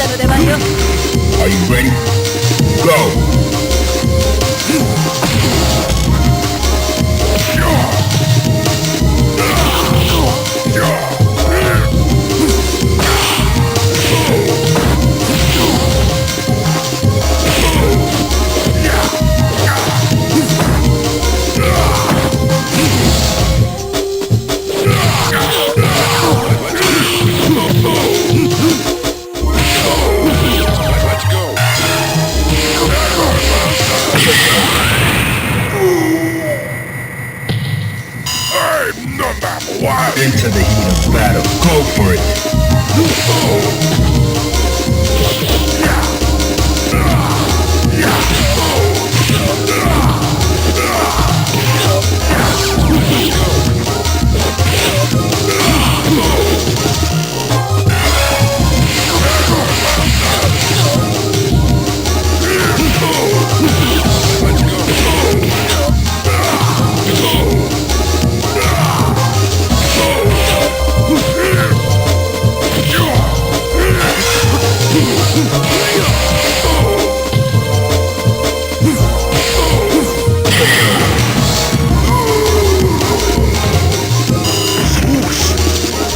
たの出番よ。 Are you ready? Go! Into the heat of battle. Go for it.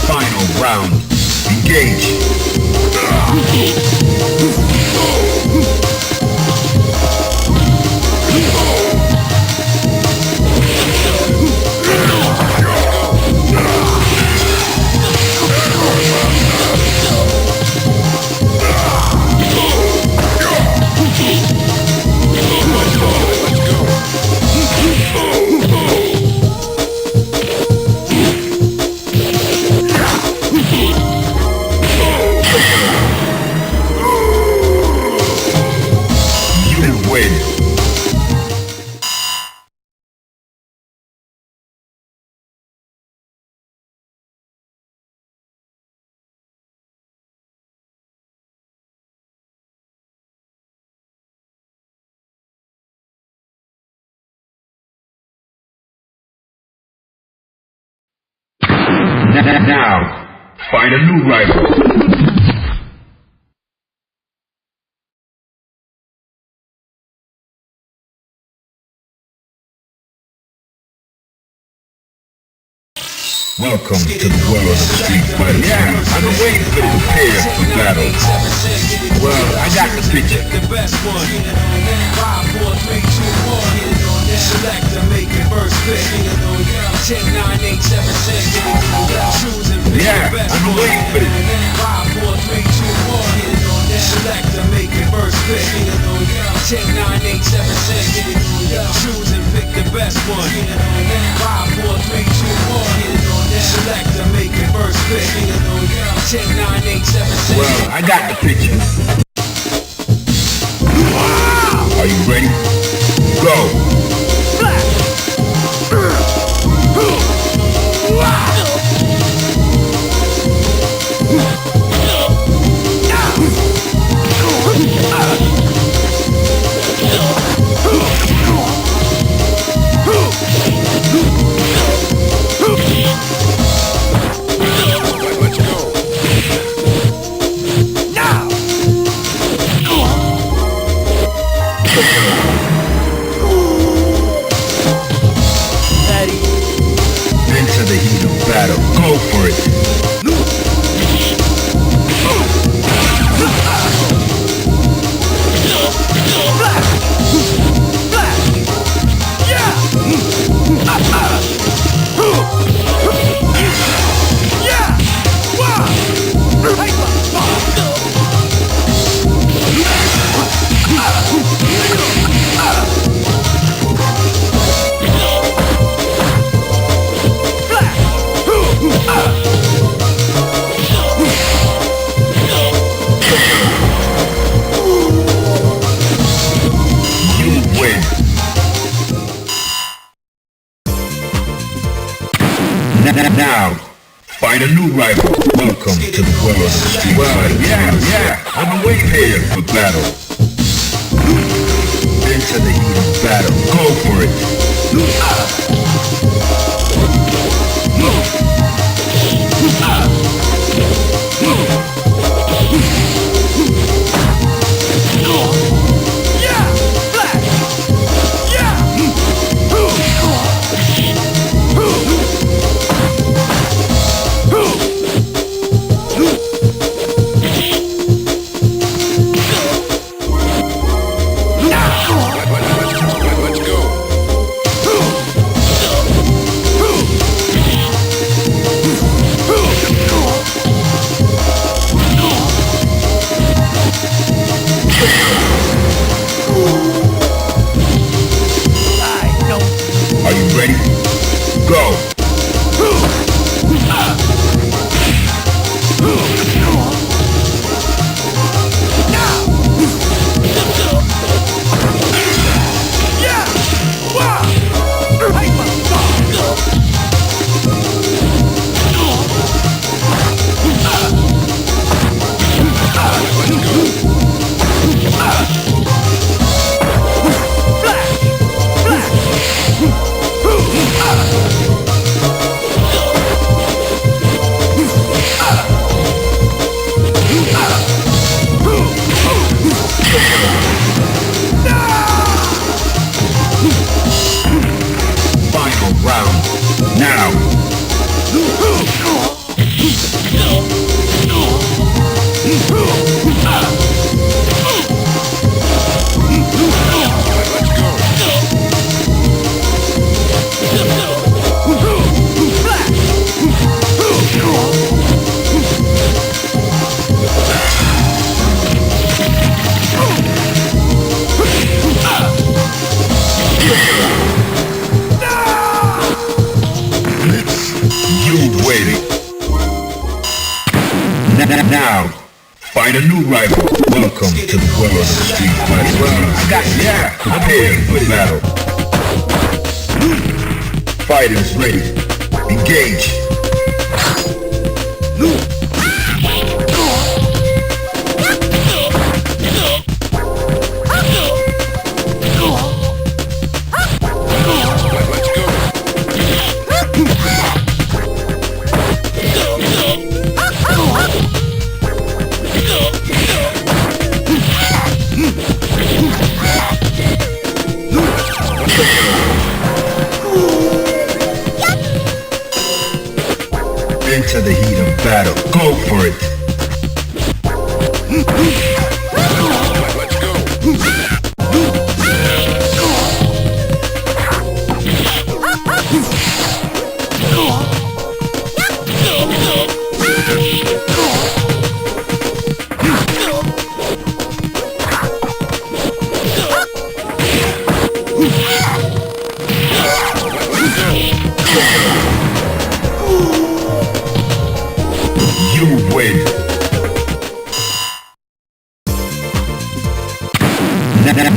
Final round. Engage. Now, find a new rival. Welcome to the world of Street Fighter. Yeah, I've been waiting for the prepare for battle. Well, I got the picture. The best one. 5, 4, 3, 2, 1. Select to make it first pick. 10, 9, 8, 7, 6. Choose and pick the best one. Yeah, I've been waiting for this. 5, 4, 3, 2, 1. Select to make it first pick. 10, 9, 8, 7, 6. Choose and pick the best one. 5, 4, 3, 2, 1. Select to make it first pick. 10, 9, 8, 7, 6. Well, I got the picture. Are you ready? Go! Into the heat of battle. Go for it. Now, find a new rival. Welcome to the world of Street Fighter. Yeah, I've been waiting here for battle. Into the heat of battle. Go for it. Find a new rival. Welcome to the world of street fighting. Well, I got prepare for battle. Fighters ready. Engage. Into the heat of battle. Go for it. You win.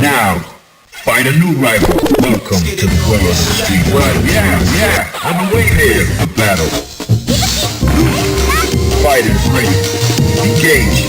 Now, find a new rival. Welcome to the world of street fighting. I'm waiting here for battle. Fighters ready. Engage.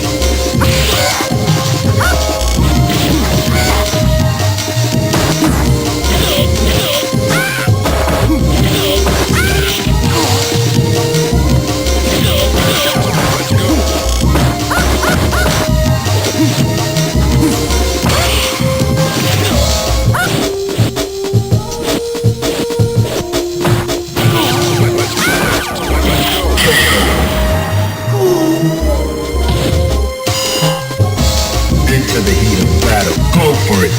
Into the heat of battle. Go for it.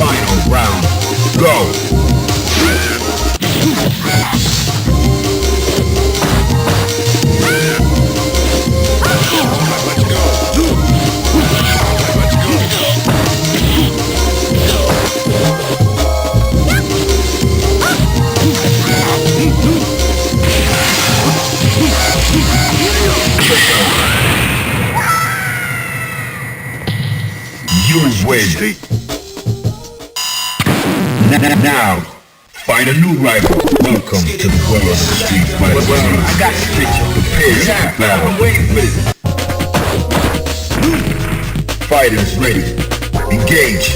Final round. Go. You win. Now, find a new rival. Welcome to the world of street fighting. Well, I got the picture. Prepare for battle. I'm waiting for this. Fighters ready. Engage.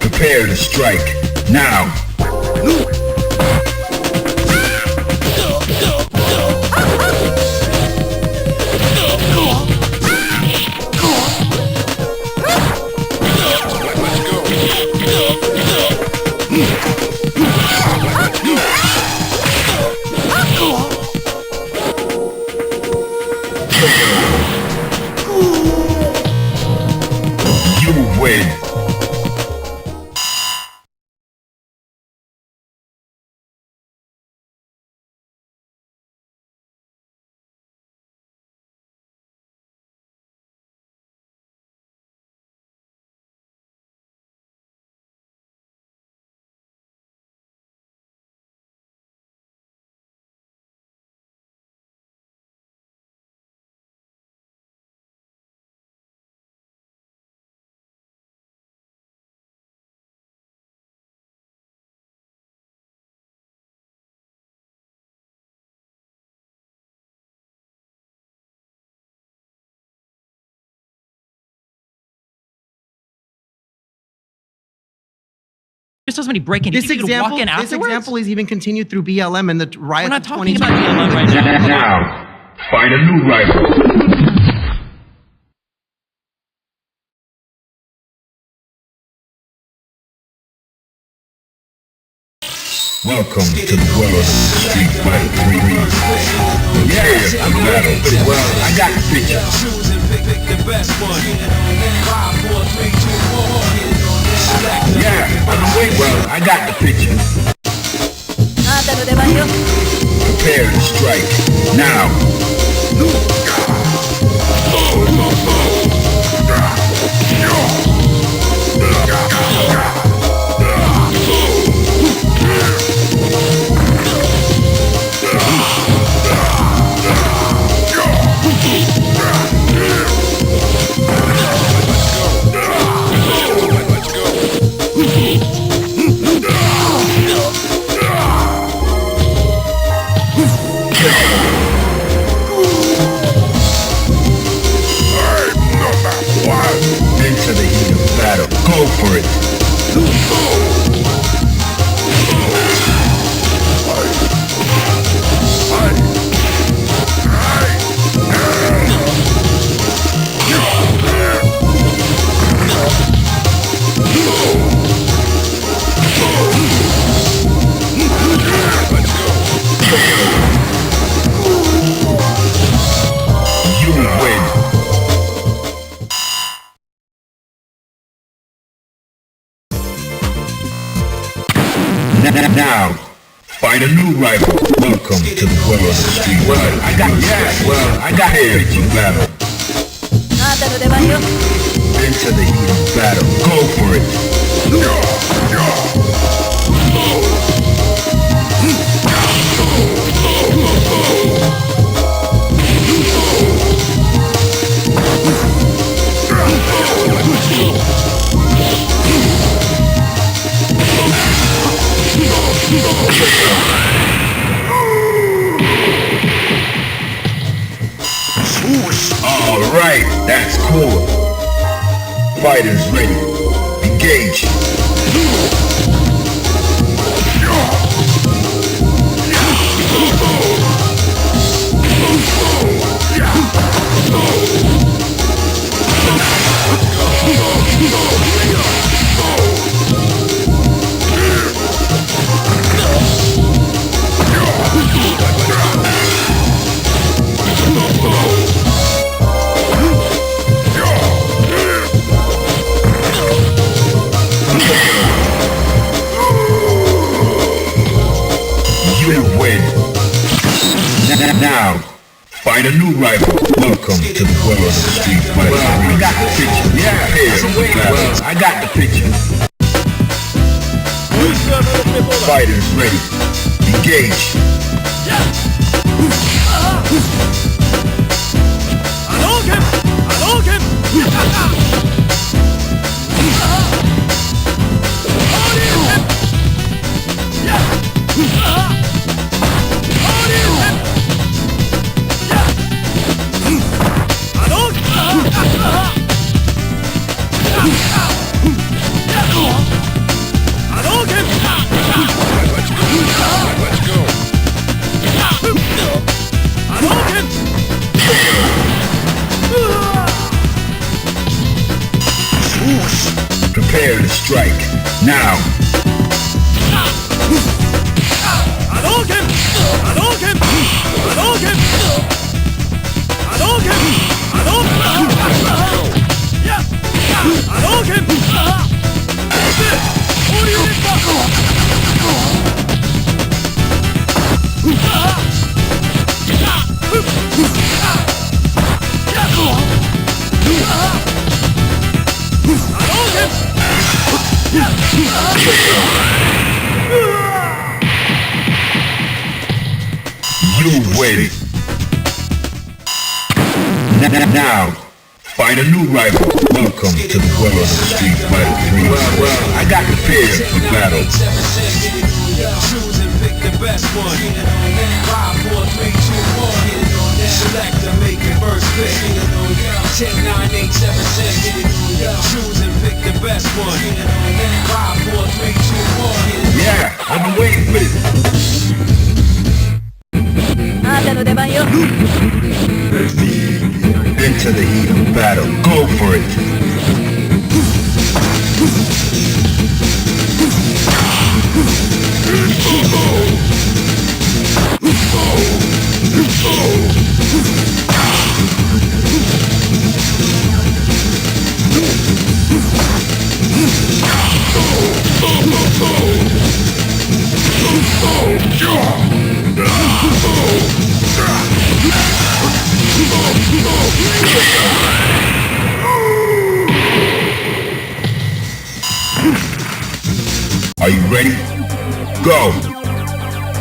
Prepare to strike. Now. You win. Just saw somebody break in. This You could walk in afterwards? example is even continued through BLM and the riots. We're not of talking 2020. about BLM right now. Hold on. Now, find a new rival. Welcome to the world of Street Fighter 3. Yeah, I'm battle. Well, I got the picture. Yeah, I'm waiting. Well, I got the picture. Prepare to strike. Now. Into the heat of battle. Go for it. You win. Now, find a new rival. Welcome to the world of Street Fighter. I got here to battle. Into the heat of battle. Go for it. Alright, that's cool. Fighters ready. Engage. You win. Now, find a new rival. Welcome to the world of Street Fighter. Well, I got the picture. Yeah, here. I got the picture. Fighters ready. Engage. Prepare to strike. Now. You win. Now, find a new rival. Welcome to the world of Street Fighter 3. Well, I got prepared for battle. Choose and pick the best one. 5, 4, 3, 2, 1. Select and make it first pick. 10, 9, 8, 7, 6. Choose and pick the the best one. 5, 4, 3, 2, 1. Yeah, I've been waiting for this. あなたの出番よ Into the heat of battle. Go for it. Are you ready? Go!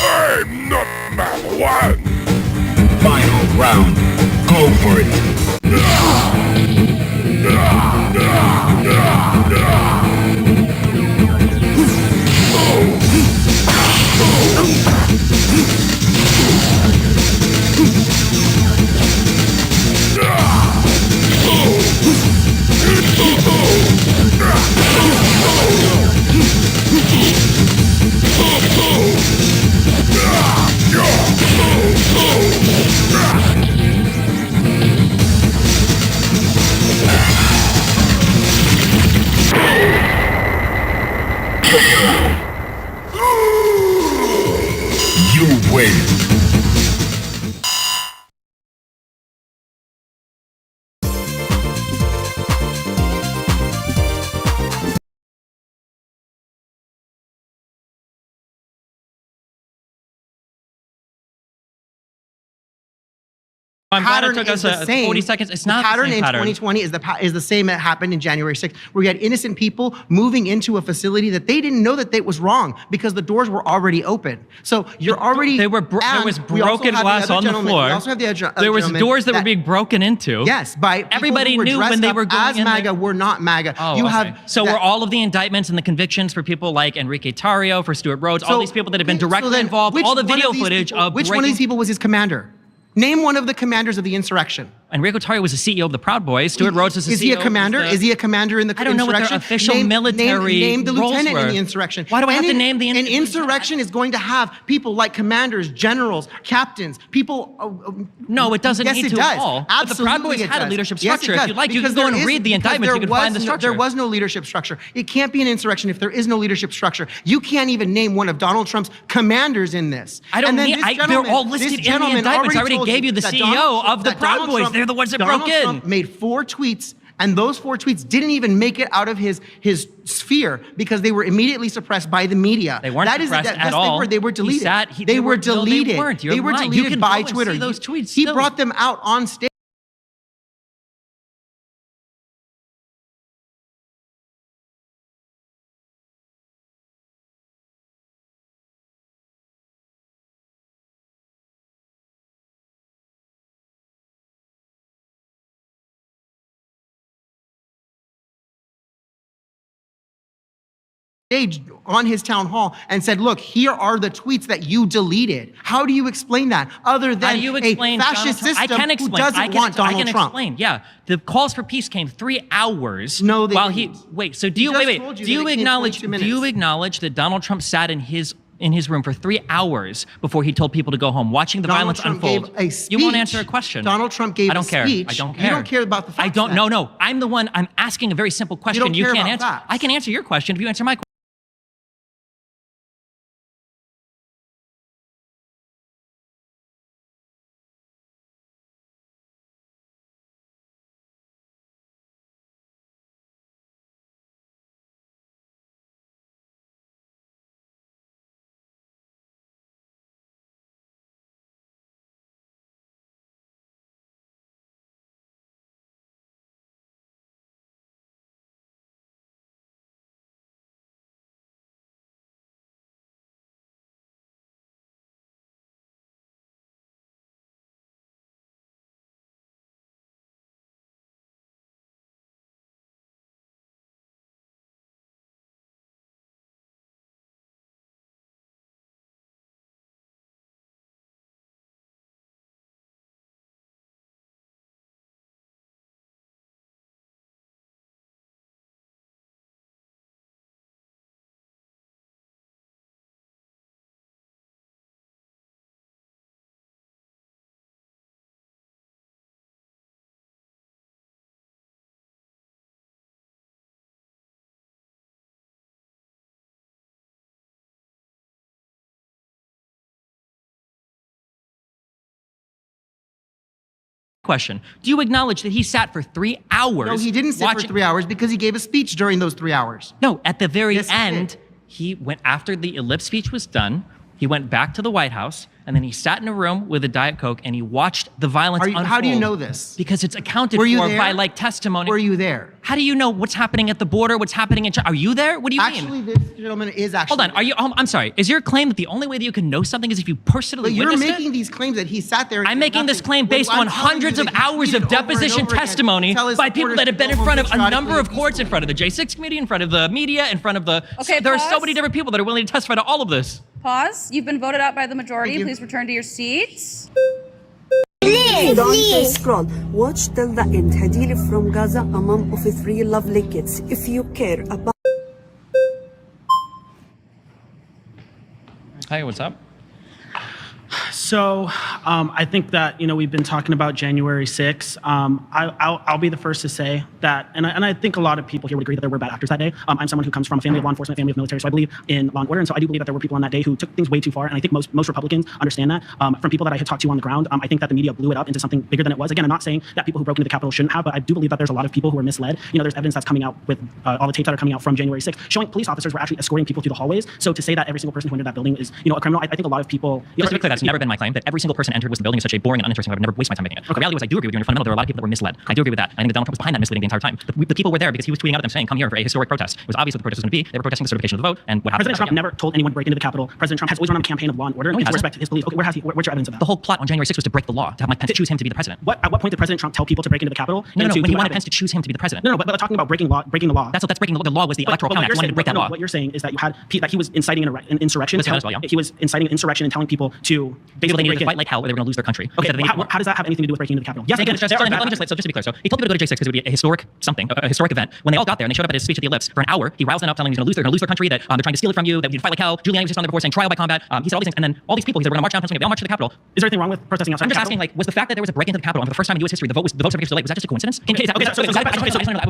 I'm not number one. Final round. Go for it. You win. I'm glad it Pattern took is us the same. 40 seconds. It's The not pattern the same in pattern. 2020 is the same that happened in January 6th, where you had innocent people moving into a facility that they didn't know that it was wrong because the doors were already open. So you're already There was and we also broken have the glass other on the gentleman- floor. We also have the other There was gentleman doors that were being broken into. Yes, by people Everybody who were knew when dressed they up were going as in MAGA there. were not MAGA. Oh, you okay. have So that- were all of the indictments and the convictions for people like Enrique Tarrio, for Stuart Rhodes, all so- these people that have been so directly then involved, which all the one video these footage people- of which one of these people was his commander? Name one of the commanders of the insurrection. Enrique Tarrio was the CEO of the Proud Boys. Stuart Rhodes was the CEO. Is he a commander? was the- Is he a commander in the I don't know what their insurrection? official military name the roles lieutenant in were. the insurrection. Why do I have to name the An individual? insurrection is going to have people like commanders, generals, captains, people. No, it doesn't yes, need it to does. at all. But the Absolutely, Proud Boys it had a does. leadership Yes, it structure. If does. you'd like, you Because can go and there read is- the because indictments. there You can was find the no- structure. There was no leadership structure. It can't be an insurrection if there is no leadership structure. You can't even name one of Donald Trump's commanders in this. I don't And then need. this They're gentleman- all this listed in the gentleman indictments. I already told gave you the that CEO of the that Proud Donald Boys. Trump- They're the ones that Donald broke in. Trump made 4 tweets, and those 4 tweets didn't even make it out of his sphere because they were immediately suppressed by the media. They weren't suppressed at yes, all. They were He deleted. sat- they they were were- no, they deleted. weren't. You're They were lying. You deleted can by go and Twitter. see those tweets He still. brought them out on stage. Stage on his town hall and said, "Look, here are the tweets that you deleted." How do you explain that other How than do you a explain fascist Donald Trump? system I can explain. who doesn't I can, want Donald I can Trump? explain. Yeah, the calls for peace came 3 hours. No, they while didn't. he wait. So do He you just wait? told you Do you that it came acknowledge? 22 Do you minutes. acknowledge that Donald Trump sat in his room for 3 hours before he told people to go home, watching the Donald violence Trump unfold? gave a speech. You won't answer a question. Donald Trump gave I don't a care. speech. I don't care. You don't care about the facts I don't. then. No. I'm the one. I'm asking a very simple question. don't care can't about answer. facts. I can answer your question if you answer my question. question. Do you acknowledge that he sat for 3 hours? No, he didn't sit for 3 hours because he gave a speech during those 3 hours. No, at the very Yes, he end, did. he went, after the ellipse speech was done, he went back to the White House, and then he sat in a room with a Diet Coke and he watched the violence unfold. How do you know this? Because it's accounted Were you for there? by like testimony. Were you there? How do you know what's happening at the border? What's happening in China? Are you there? What do you mean? Actually, this gentleman is actually. Hold on. Are you? I'm sorry. Is your claim that the only way that you can know something is if you personally But you're witnessed making it? these claims that he sat there. And I'm did making this nothing. claim based Well, on I'm telling you hundreds of that he hours tweeted of over and deposition over again, testimony tell his by people supporters that have been to in go front of a patriotically number of and courts, in peacefully. front of the J6 committee, in front of the media, in front of the. Okay, there are so pause. many different people that are willing to testify to all of this. Pause. You've been voted out by the majority. Thank you. Please return to your seats. Don't scroll. Watch till the end. Hadili from Gaza, a mom of 3 lovely kids. If you care about Hey, what's up? So I think that, we've been talking about January 6th. I'll be the first to say that, and I think a lot of people here would agree that there were bad actors that day. I'm someone who comes from a family of law enforcement, family of military, so I believe in law and order, and so I do believe that there were people on that day who took things way too far, and I think most Republicans understand that. From people that I had talked to on the ground, I think that the media blew it up into something bigger than it was. Again, I'm not saying that people who broke into the Capitol shouldn't have, but I do believe that there's a lot of people who were misled. There's evidence that's coming out with all the tapes that are coming out from January 6th, showing police officers were actually escorting people through the hallways. So to say that every single person who entered that building is, a criminal, I think a lot of people. Just to be clear, that's never been my claim, that every single person entered was the building is such a boring and uninteresting. I would never waste my time making it. The reality was, I do agree with you in your fundamental. There were a lot of people that were misled. I do agree with that. I think that Donald Trump was behind that misleading the entire time. The people were there because he was tweeting out at them saying, "Come here for a historic protest." It was obvious what the protest was going to be. They were protesting the certification of the vote, and what happened. President Trump never told anyone to break into the Capitol. President Trump has always run on a campaign of law and order No, he and to hasn't. respect his police. Okay, where's your evidence of that? The whole plot on January 6th was to break the law, to have Mike Pence choose him to be the president. At what point did President Trump tell people to break into the Capitol? No, and when to he do what wanted happened? Pence to choose him to be the president. No, but talking about breaking the law. That's breaking the law. The law was the Electoral Count Act. He wanted to break that law. What you're saying is that you had that he was inciting an insurrection. Let's say that as well, yeah. He was inciting an insurrection and telling people to People basically they needed break to in. fight like hell, or they were going to lose their country. Okay, Instead, they needed- how does that have anything to do with breaking into the Capitol? Yes, Again, again, there are bad so just to be clear, so he told people to go to J6 because it would be a historic something, a historic event. When they all got there and they showed up at his speech at the Ellipse for an hour, he roused them up, telling them they're going to lose their country, that they're trying to steal it from you, that you fight like hell. Giuliani was just on there before saying trial by combat. He said all these things, and then all these people, he said we're going to march down Pennsylvania. They all marched to the Capitol. Is there anything wrong with protesting outside I'm the just Capitol? asking, like, was the fact that there was a break into the Capitol and for the first time in U.S. history, the vote certificate was delayed? Was that just a coincidence? If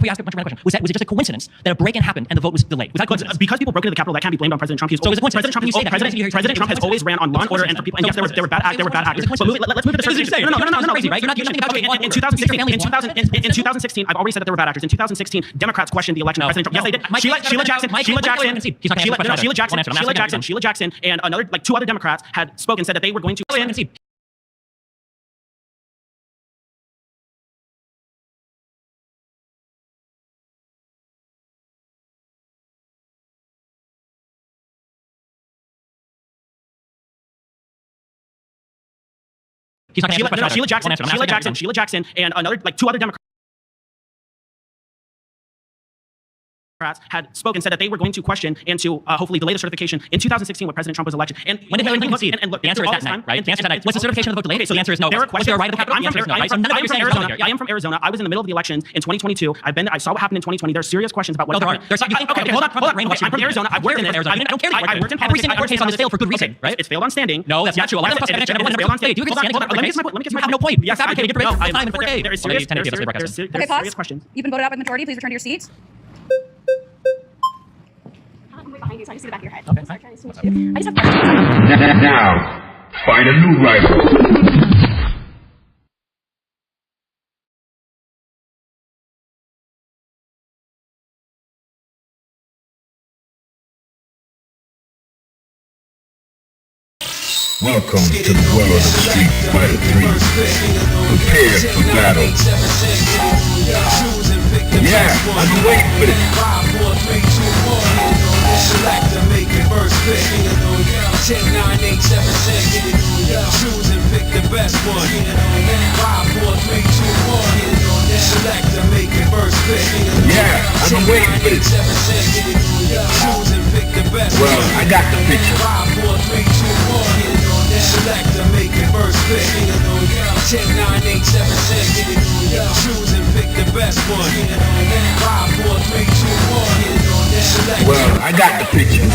we ask a bunch of random questions, was it just a coincidence that a break-in happened and the vote was delayed? Was that a coincidence? Because people broke into the Capitol, that can't be blamed on President Trump. So it was a coincidence. President Trump has always ran on law and order, and for people. And yes, there were bad actors. But let's move to the certification. No, crazy, right? You're not Okay, in 2016, I've already said that there were bad actors. In 2016, Democrats questioned the election of President Trump. Yes, they did. Sheila Jackson, and another, like 2 other Democrats had spoken, said that they were going to. He's not going to answer the question. Sheila Jackson, and another, like 2 other Democrats had spoken, said that they were going to question and to hopefully delay the certification in 2016 when President Trump was elected. And When did Hillary Clinton concede? And look, The answer is all that this time, night, right? and- The answer is that night. Was the certification of the vote delayed? Okay, so The answer is no. there were Was there a right of the questions. Capitol? The answer is no, right? So none of what you're saying is relevant here. I am from Arizona. I was in the middle of the elections in 2022. I saw what happened in 2020. There's serious questions about what No, there happened. aren't. Okay, hold on. I'm from Arizona. I've worked in this. I don't care that you I worked in Every single politics. court case on this failed for good reason, right? It's failed on standing. No, that's not true. A lot of them It's failed on standing. Do you agree with standing? Let me get to my point. You have no point. Yes, You're I do. fabricating different No, time in 4K. there is Well, serious you tend to give us the broadcast. Okay, pause. serious questions. You've been voted out by the majority. Please return to your seats. I'm right behind you, so I just see the back of your head. Okay, So fine. I'm trying to switch you. I just have questions. Now, find a new rival. Welcome to the world of Street Fighter 3. Prepare for battle. Yeah, I've been waiting for this. 5, 4, 3, 2, 1. Select and make it first pick. 10, 9, 8, 7, 6. Choose and pick the best one. 5, 4, 3, 2, 1. Select and make it first pick. Yeah, I've been waiting for this. 7, 6. Choose and pick the best Well, one. I got the picture. 5, 4, 3, 2, 1. Select and make it first pick. 10, 9, 8, 7, 6. Choose and pick the best one. 5, 4, 3, 2, 1. Select. Well, I got the picture.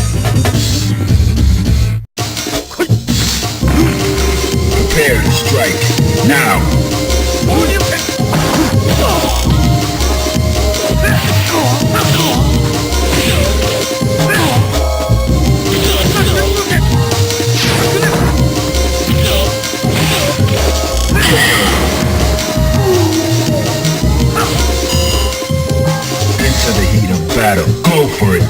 Prepare to strike. Now. battle. Go for it.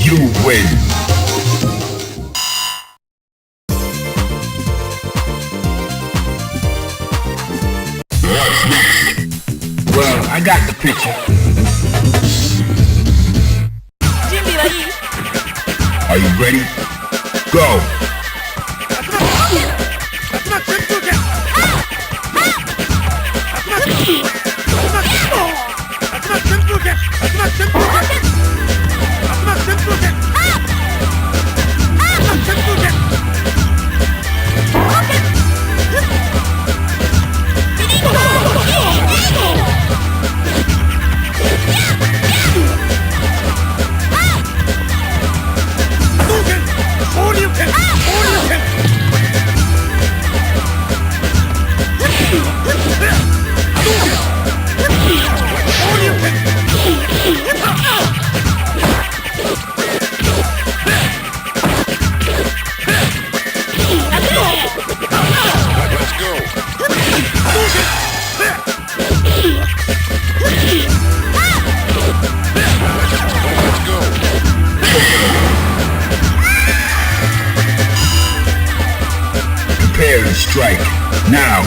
You win. What's next? Well, I got the picture. Are you ready? Go. Prepare to strike. Now.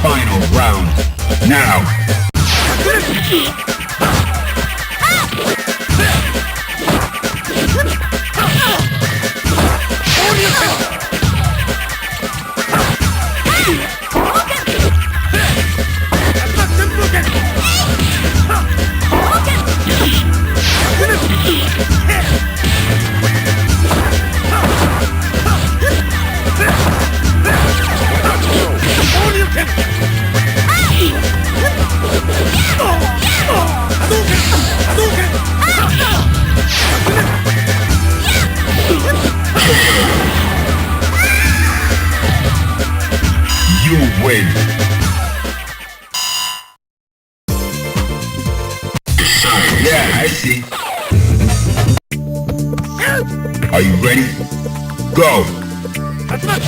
Final round. Now. You win. Yeah, I see. Are you ready? Go. Let's go.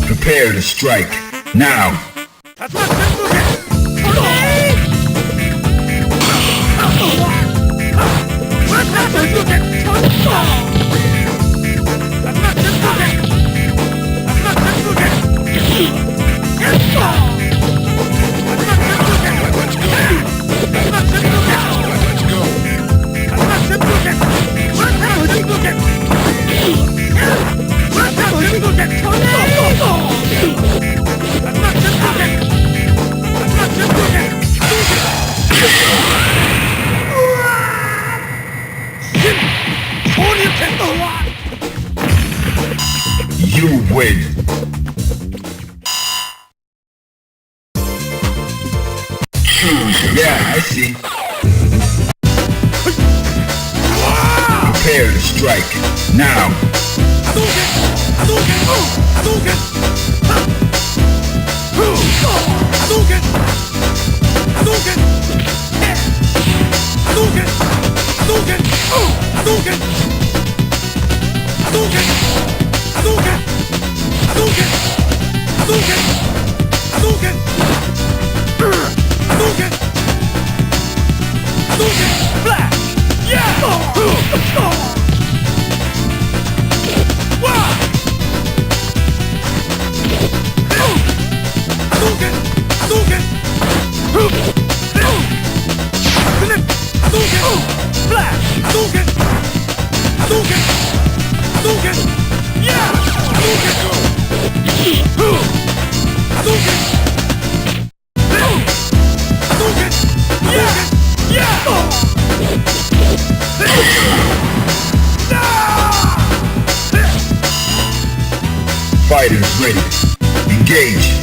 Prepare to strike. Now. You win. Yeah, I see. Prepare to strike. Now. Fighters ready. Engage.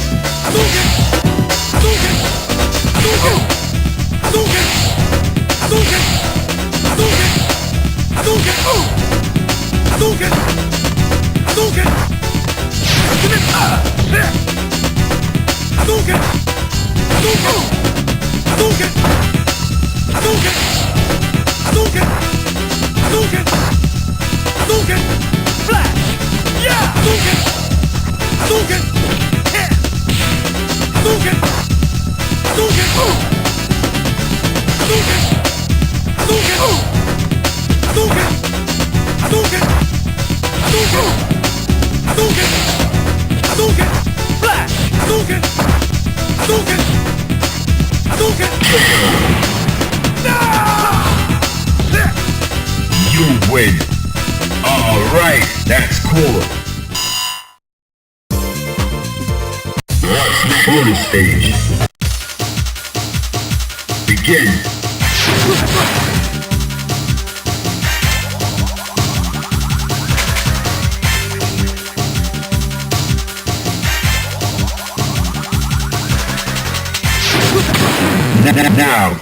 You win. All right, that's cool. What's the bonus stage? Begin. Now,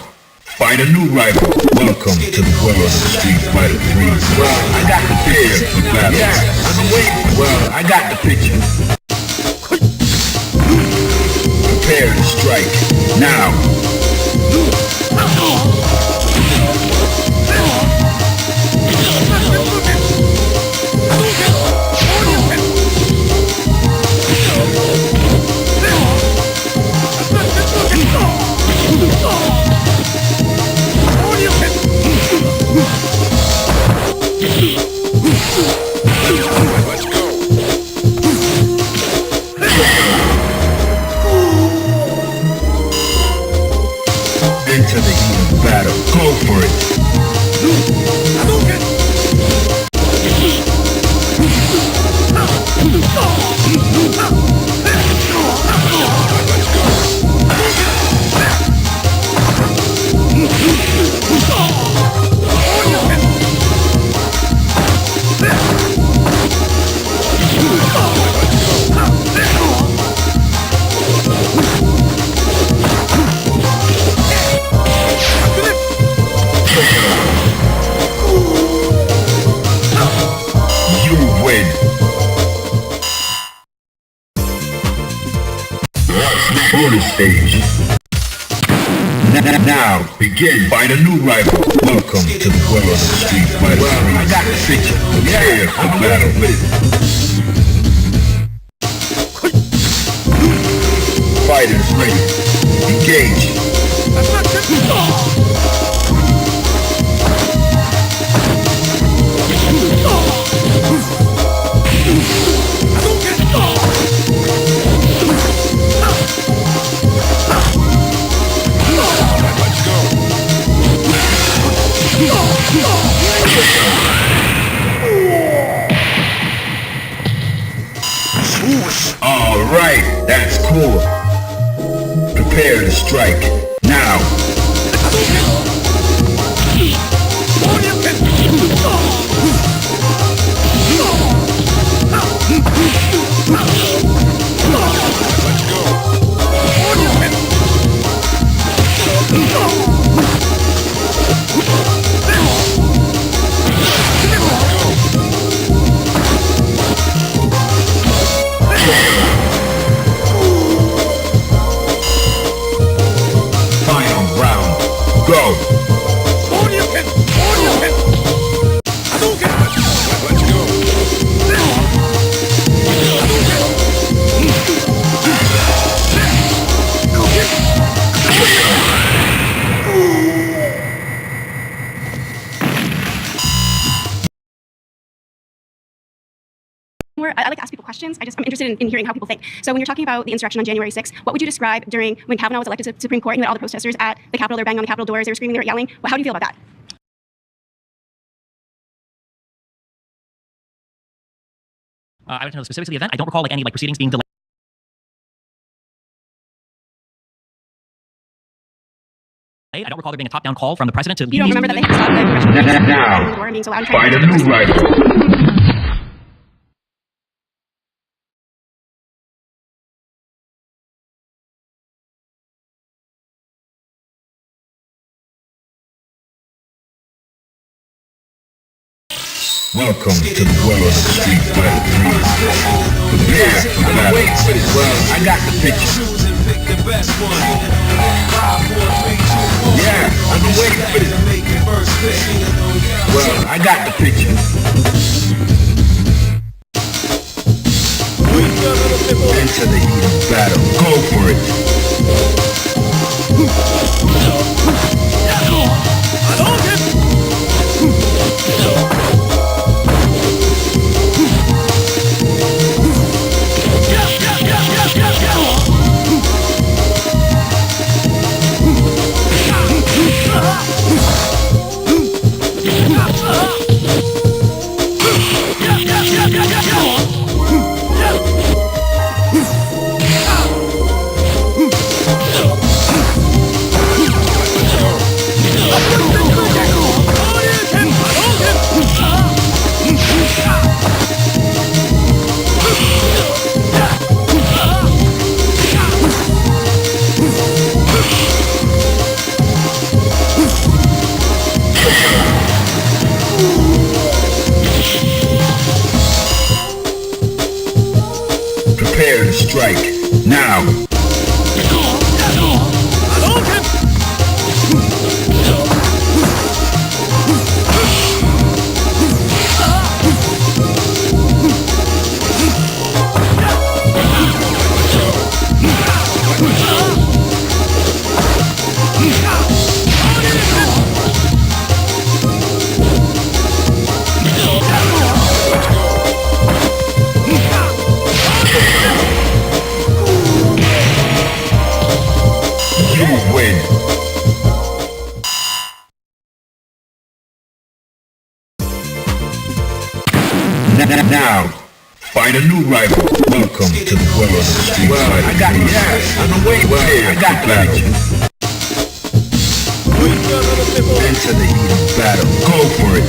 find a new rival. Welcome to the world of Street Fighter 3. Well, I got the picture for battle. Yeah, I've been waiting. Well, I got the picture. Prepare to strike. Now. Into the heat of battle. Go for it. Bonus stage. Now, begin. Find a new rival. Welcome to the world of Street Fighter 3. Well, I got the picture. Prepare for battle. Fighters ready. Engage. All right, that's cool. Prepare to strike. Now. more. I like to ask people questions. I'm interested in hearing how people think. So when you're talking about the insurrection on January 6th, what would you describe during when Kavanaugh was elected to Supreme Court and you had all the protesters at the Capitol, they were banging on the Capitol doors, they were screaming, they were yelling. Well, how do you feel about that? I don't know specifics of the event. I don't recall any proceedings being delayed. I don't recall there being a top-down call from the president to. You don't remember that they had to stop the congressional meetings from banging on the door and being so loud and trying Find to a new rival. Welcome to the world of Street Fighter 3. Prepare for battle. Well, I got the picture. Yeah, I've been waiting for this. Well, I got the picture. Enter the heat of battle. Go for it. Prepare to strike. Now. Now, find a new rival. Welcome to the world of Street Fighter. I got I've been waiting for it. I got battle. Enter the heat of battle. Go for it.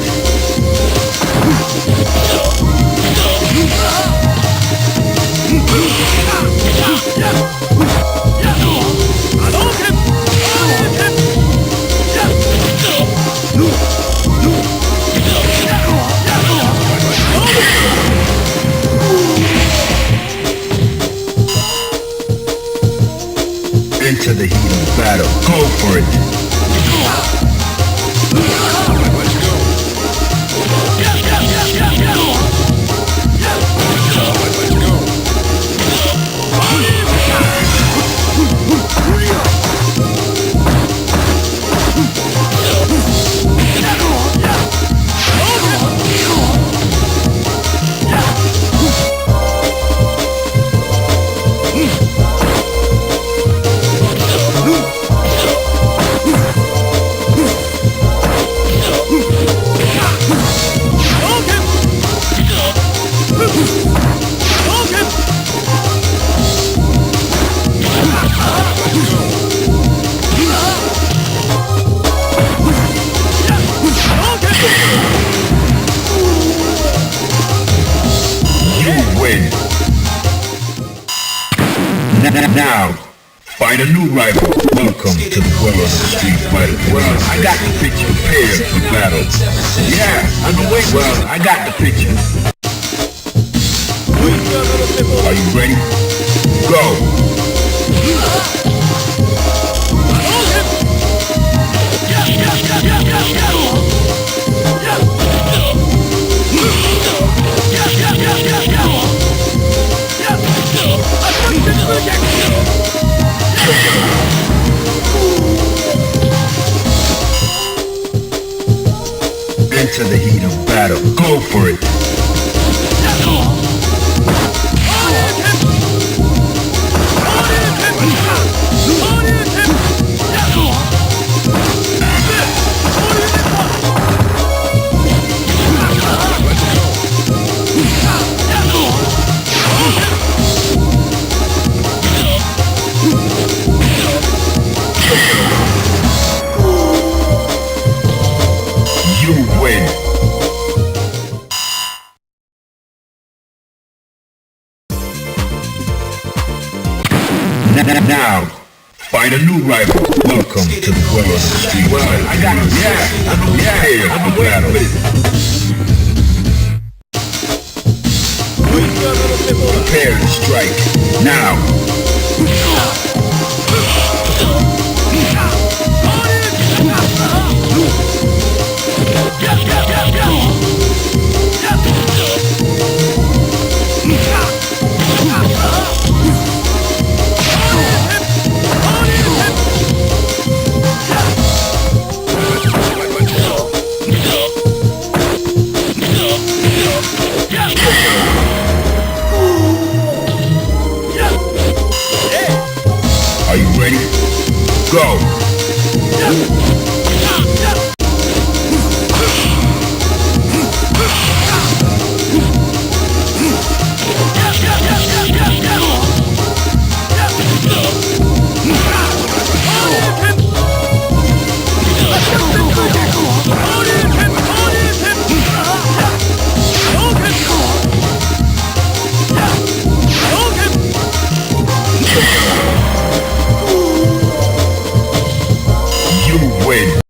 Into the heat of battle. Go for it. Now, find a new rival. Welcome to the world of Street Fighter. Well, I got the picture. Prepare for battle. Yeah, I've been waiting. Well, I got the picture. Are you ready? Go. Into the heat of battle. Go for it. Now, find a new rival. Welcome to the world of the street. Well, I got prepare to strike. Now. Are you ready? Go! You win.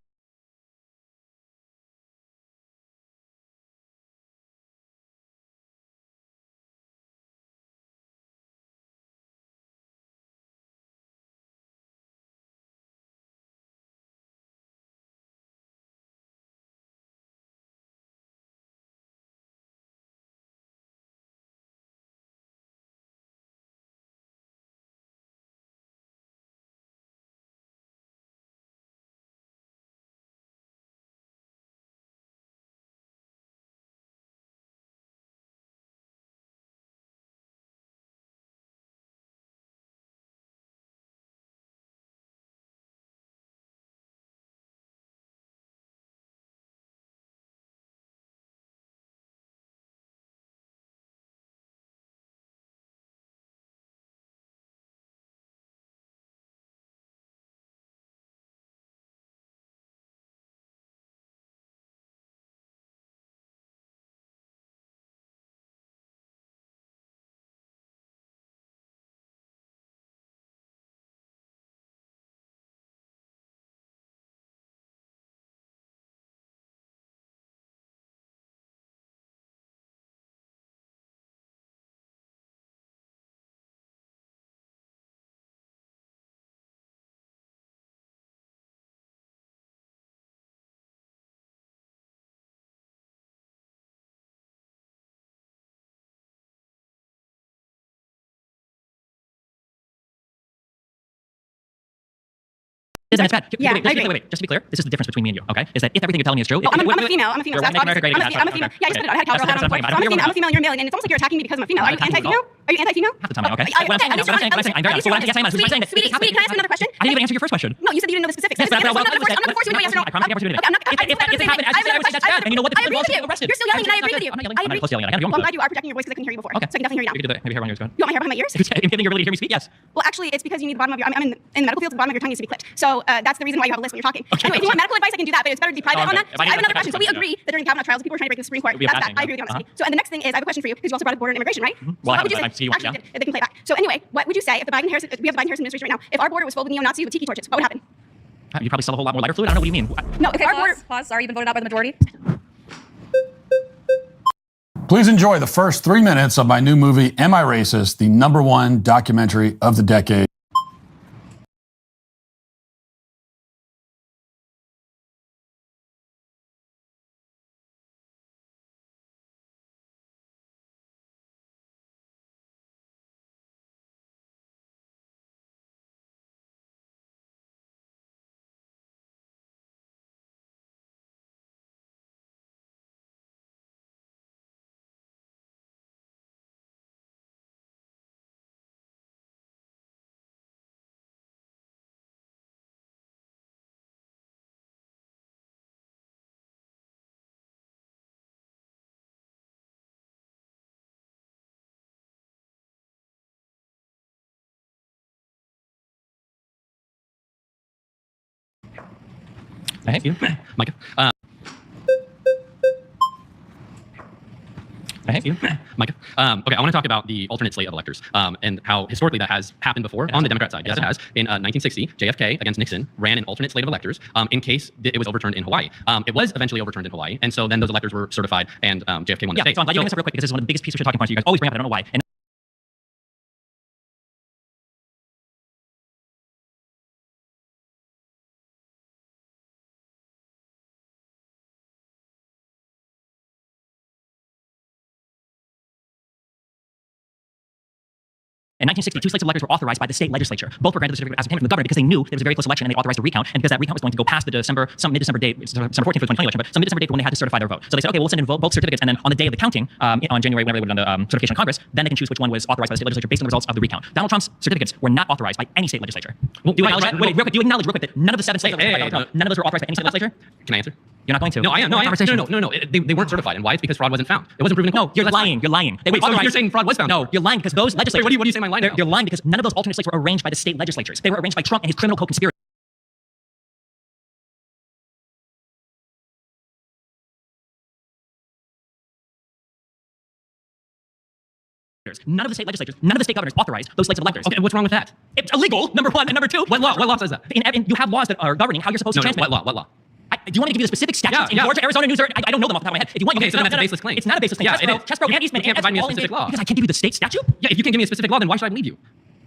And it's bad. Yeah, I agree. Wait. Just to be clear, this is the difference between me and you, okay? Is that if everything you're telling me is true... I'm a female. I'm a female. You're So a white American, great. I'm a female. Yeah, I just put it out. I had cowgirl hat on. I'm a female. You're a male, and it's almost like you're attacking me because I'm a female. Are you anti-female? Are you anti-female? Half the time, okay? What I'm saying, I'm very honest. So what I'm saying is, Sweetie, can I ask you another question? I didn't even answer your first question. No, you said you didn't know the specifics. Yes, but I'm not gonna force you to say yes or no. I promise you I'm not. If it happened, as you said, I would say that's bad. And you know what? I agree with you. You're still yelling, and I agree with you. I'm not close to yelling. Well, I'm glad you are projecting your voice because I couldn't hear you before. Okay. So I can definitely hear you now. You can do that. Maybe hair on yours, go ahead. You want my hair behind my ears? If you're giving your ability to hear me speak, yes. Well, actually, it's because you need the bottom of your. I'm in the medical field. The bottom of your tongue needs to be clipped. So that's the reason why you have a list when you're talking. Okay. Anyway, if you want medical advice, I can do that, but it's better to be private on that. If I So I have need another question. So we agree that during the Kavanaugh trials, people were trying to break the Supreme Court. We have That's that that. I agree with you on this. So and the next thing is, I have a question for you because you also brought up border and immigration, right? Well, So I what would you haven't, say? but I see you- Actually, they can play back. So anyway, what would you say if the Biden-Harris, we have the Biden-Harris administration right now, if our border was filled with neo-Nazis with tiki torches, what would happen? You'd probably sell a whole lot more lighter fluid. I don't know what you mean. No, if Okay, our border. pause. Sorry, you've been voted out by the majority. Please enjoy the first 3 minutes of my new movie, Am I Racist?, the #1 documentary of the decade. Thank you, Micah. Thank you, Micah. Okay, I want to talk about the alternate slate of electors and how historically that has happened before on the Democrat side. Yes, it has. In 1960, JFK against Nixon ran an alternate slate of electors in case it was overturned in Hawaii. It was eventually overturned in Hawaii, and so then those electors were certified, and JFK won the state. So I'm glad you bring this up real quick because this is one of the biggest pieces of talking points you guys always bring up. I don't know why. And in 1960, two slates of electors were authorized by the state legislature. Both were granted the certificate of ascertainment from the governor because they knew there was a very close election and they authorized a recount. And because that recount was going to go past the mid-December date, December 14th for the 2020 election, but some mid-December date when they had to certify their vote. So they said, okay, we'll send in both certificates, and then on the day of the counting, on January, whenever they would have done the certification in Congress, then they can choose which one was authorized by the state legislature based on the results of the recount. Donald Trump's certificates were not authorized by any state legislature. Do you acknowledge that? Do you acknowledge real quick that none of the 7 states none of those were authorized by any state legislature? Can I answer? You're not going to. No, I am. No, I am. No. They weren't certified. And why? It's because fraud wasn't found. It wasn't proven. No, you're lying. You're lying. Wait, so you're saying fraud was found? No, you're lying because those legislatures. Wait, what do you say my line now? You're lying because none of those alternate slates were arranged by the state legislatures. They were arranged by Trump and his criminal co-conspirators. None of the state legislatures, none of the state governors authorized those slates of electors. Okay, what's wrong with that? It's illegal, number one, and number two. What law says that? You have laws that are governing how you're supposed to transmit. What law? Do you want me to give you the specific statutes in Georgia, Arizona, New Jersey? I don't know them off the top of my head. If you want, okay, so then that's a baseless claim. It's not a baseless claim. Yeah, Chesbro and Eastman. You can't provide me a specific law. Because I can't give you the state statute? Yeah, if you can't give me a specific law, then why should I believe you?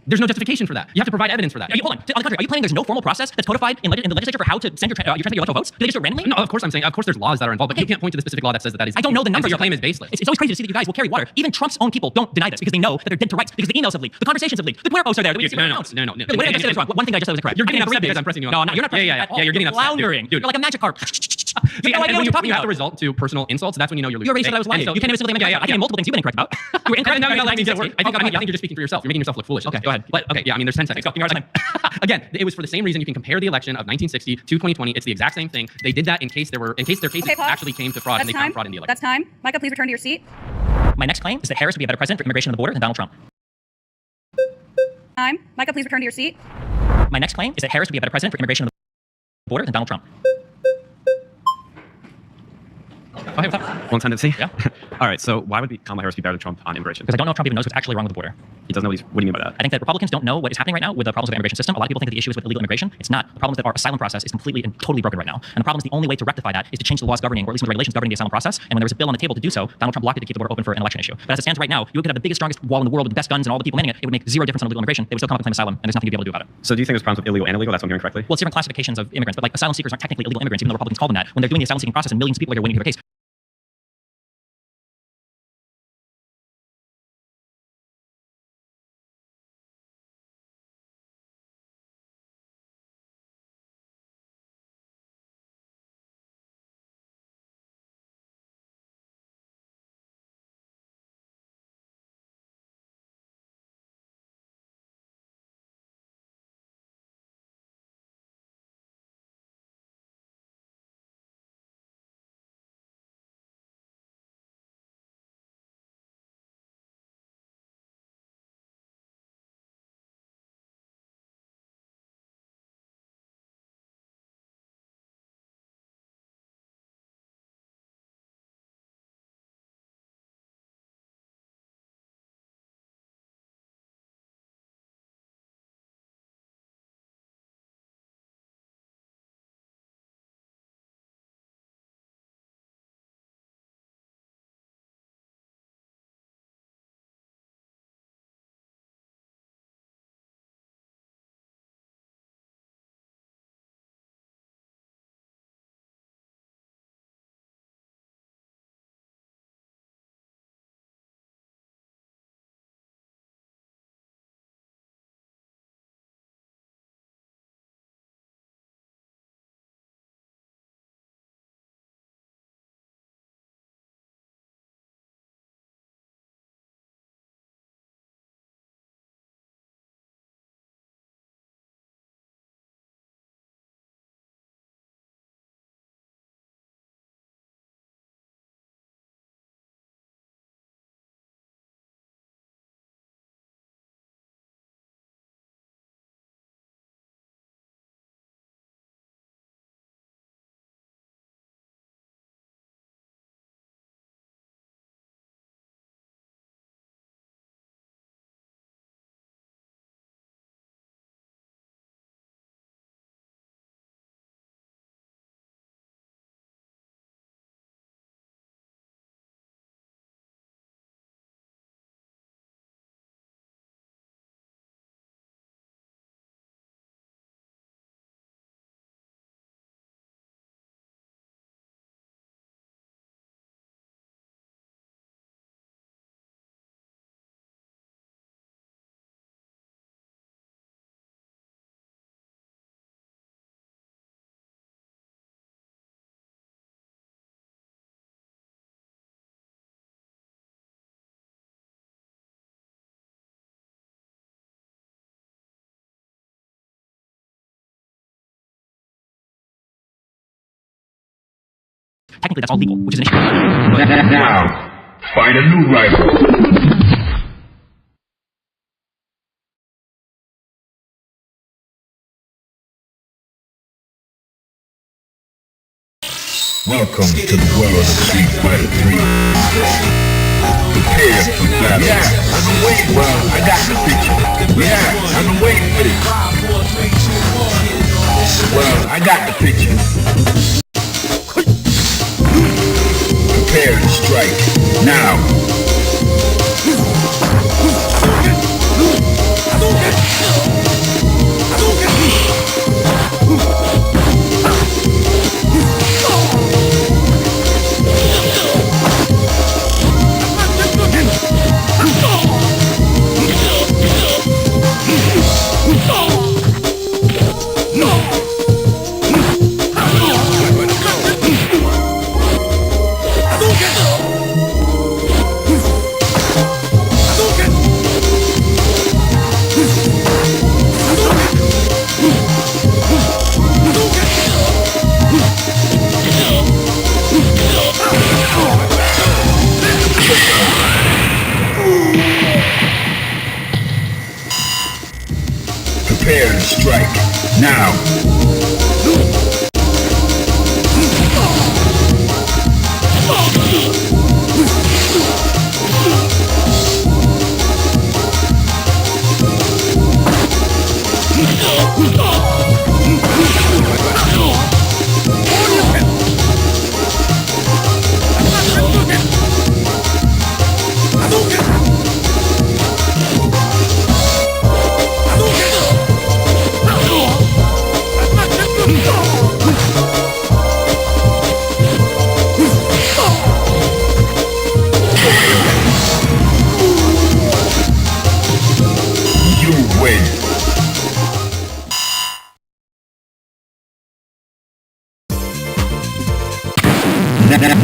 There's no justification for that. You have to provide evidence for that. Hold on. On the contrary, are you claiming there's no formal process that's codified in the legislature for how to send your transmit your electoral votes? Do they just do it randomly? No, of course I'm saying. Of course there's laws that are involved, but you can't point to the specific law that says that is. I don't know the number. So your claim is baseless. It's always crazy to see that you guys will carry water. Even Trump's own people don't deny this because they know that they're dead to rights because the emails have leaked, the conversations have leaked, the Twitter posts are there. No. What did I just say was wrong? One thing I just said was incorrect. You're getting upset because I'm pressing you on. No, you're not. Yeah. You're getting upset. Floundering. Dude. You're like a magic carp. See, and when you have to result to personal insults, that's when you know you're losing. You already said I was lying. You can't even say something I'm incorrect. I can name multiple things you've been incorrect about. You were incorrect. I think you're just speaking for yourself. You're making yourself look foolish. Okay, go ahead. But okay, yeah, I mean, there's 10 seconds. Again, it was for the same reason. You can compare the election of 1960 to 2020. It's the exact same thing. They did that in case their cases actually came to fraud and they found fraud in the election. That's time. Micah, please return to your seat. My next claim is that Harris would be a better president for immigration on the border than Donald Trump. Time. Micah, please return to your seat. My next claim is that Harris would be a better president for immigration on the border than Donald Trump. One tendency? Yeah. All right, so why would Kamala Harris be better than Trump on immigration? Because I don't know if Trump even knows what's actually wrong with the border. He doesn't know what do you mean by that? I think that Republicans don't know what is happening right now with the problems of the immigration system. A lot of people think that the issue is with illegal immigration. It's not. The problem is that our asylum process is completely and totally broken right now. And the problem is the only way to rectify that is to change the laws governing, or at least the regulations governing the asylum process. And when there was a bill on the table to do so, Donald Trump blocked it to keep the border open for an election issue. But as it stands right now, you could have the biggest, strongest wall in the world with the best guns and all the people manning it. It would make zero difference on illegal immigration. They would still come up and claim asylum, and there's nothing you'd be able to do about it. So do you think there's problems with illegal and illegal? That's what I'm hearing correctly? Well, it's different classifications of immigrants, but like asylum seekers aren't technically illegal immigrants, even though Republicans call them that. When they're doing the asylum seeking process and millions of people are waiting for their case. technically that's all legal, which is an issue. Now, find a new rival. Welcome to the world of Street Fighter 3. Prepare for battle. Yeah, I've been waiting. Well, I got the picture. Yeah, I've been waiting for this. Well, I got the picture. Prepare to strike. Now. Prepare to strike. Now.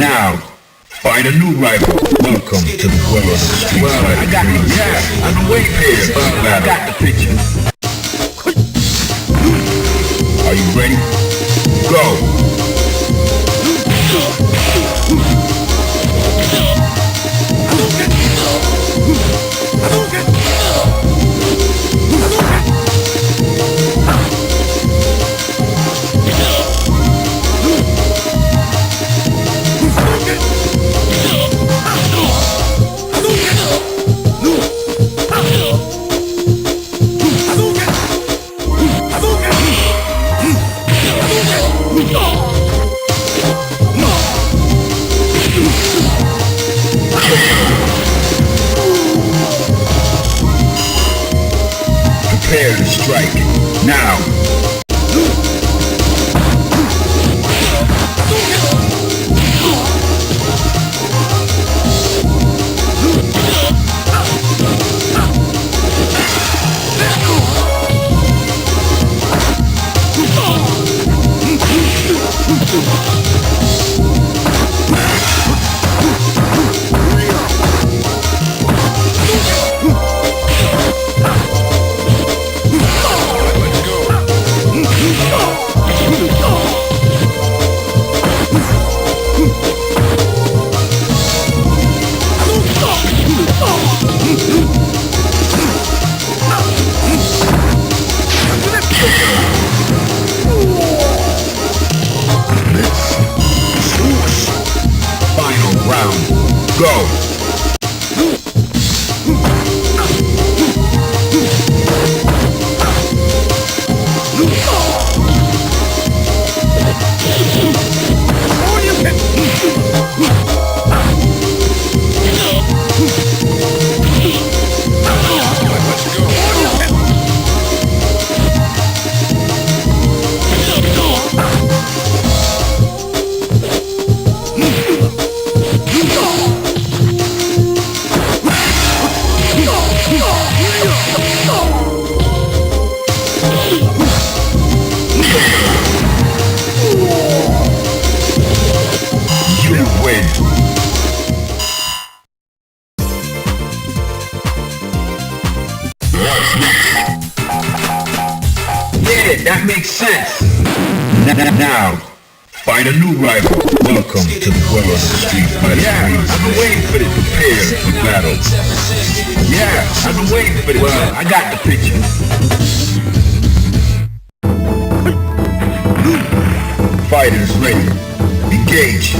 Now, find a new rival. Welcome to the world of Street Fighter 3. Yeah, I've been waiting here for the battle. I got the picture. Are you ready? Go! Prepare to strike. Now. Final round. Go! You win. Yeah, that makes sense. Now, Find a new rival. Welcome to the world of the street fighter. Yeah, I've been waiting for this. Prepare for battle. Yeah, I've been waiting for this. Well, I got the picture. Fighters ready. Engage.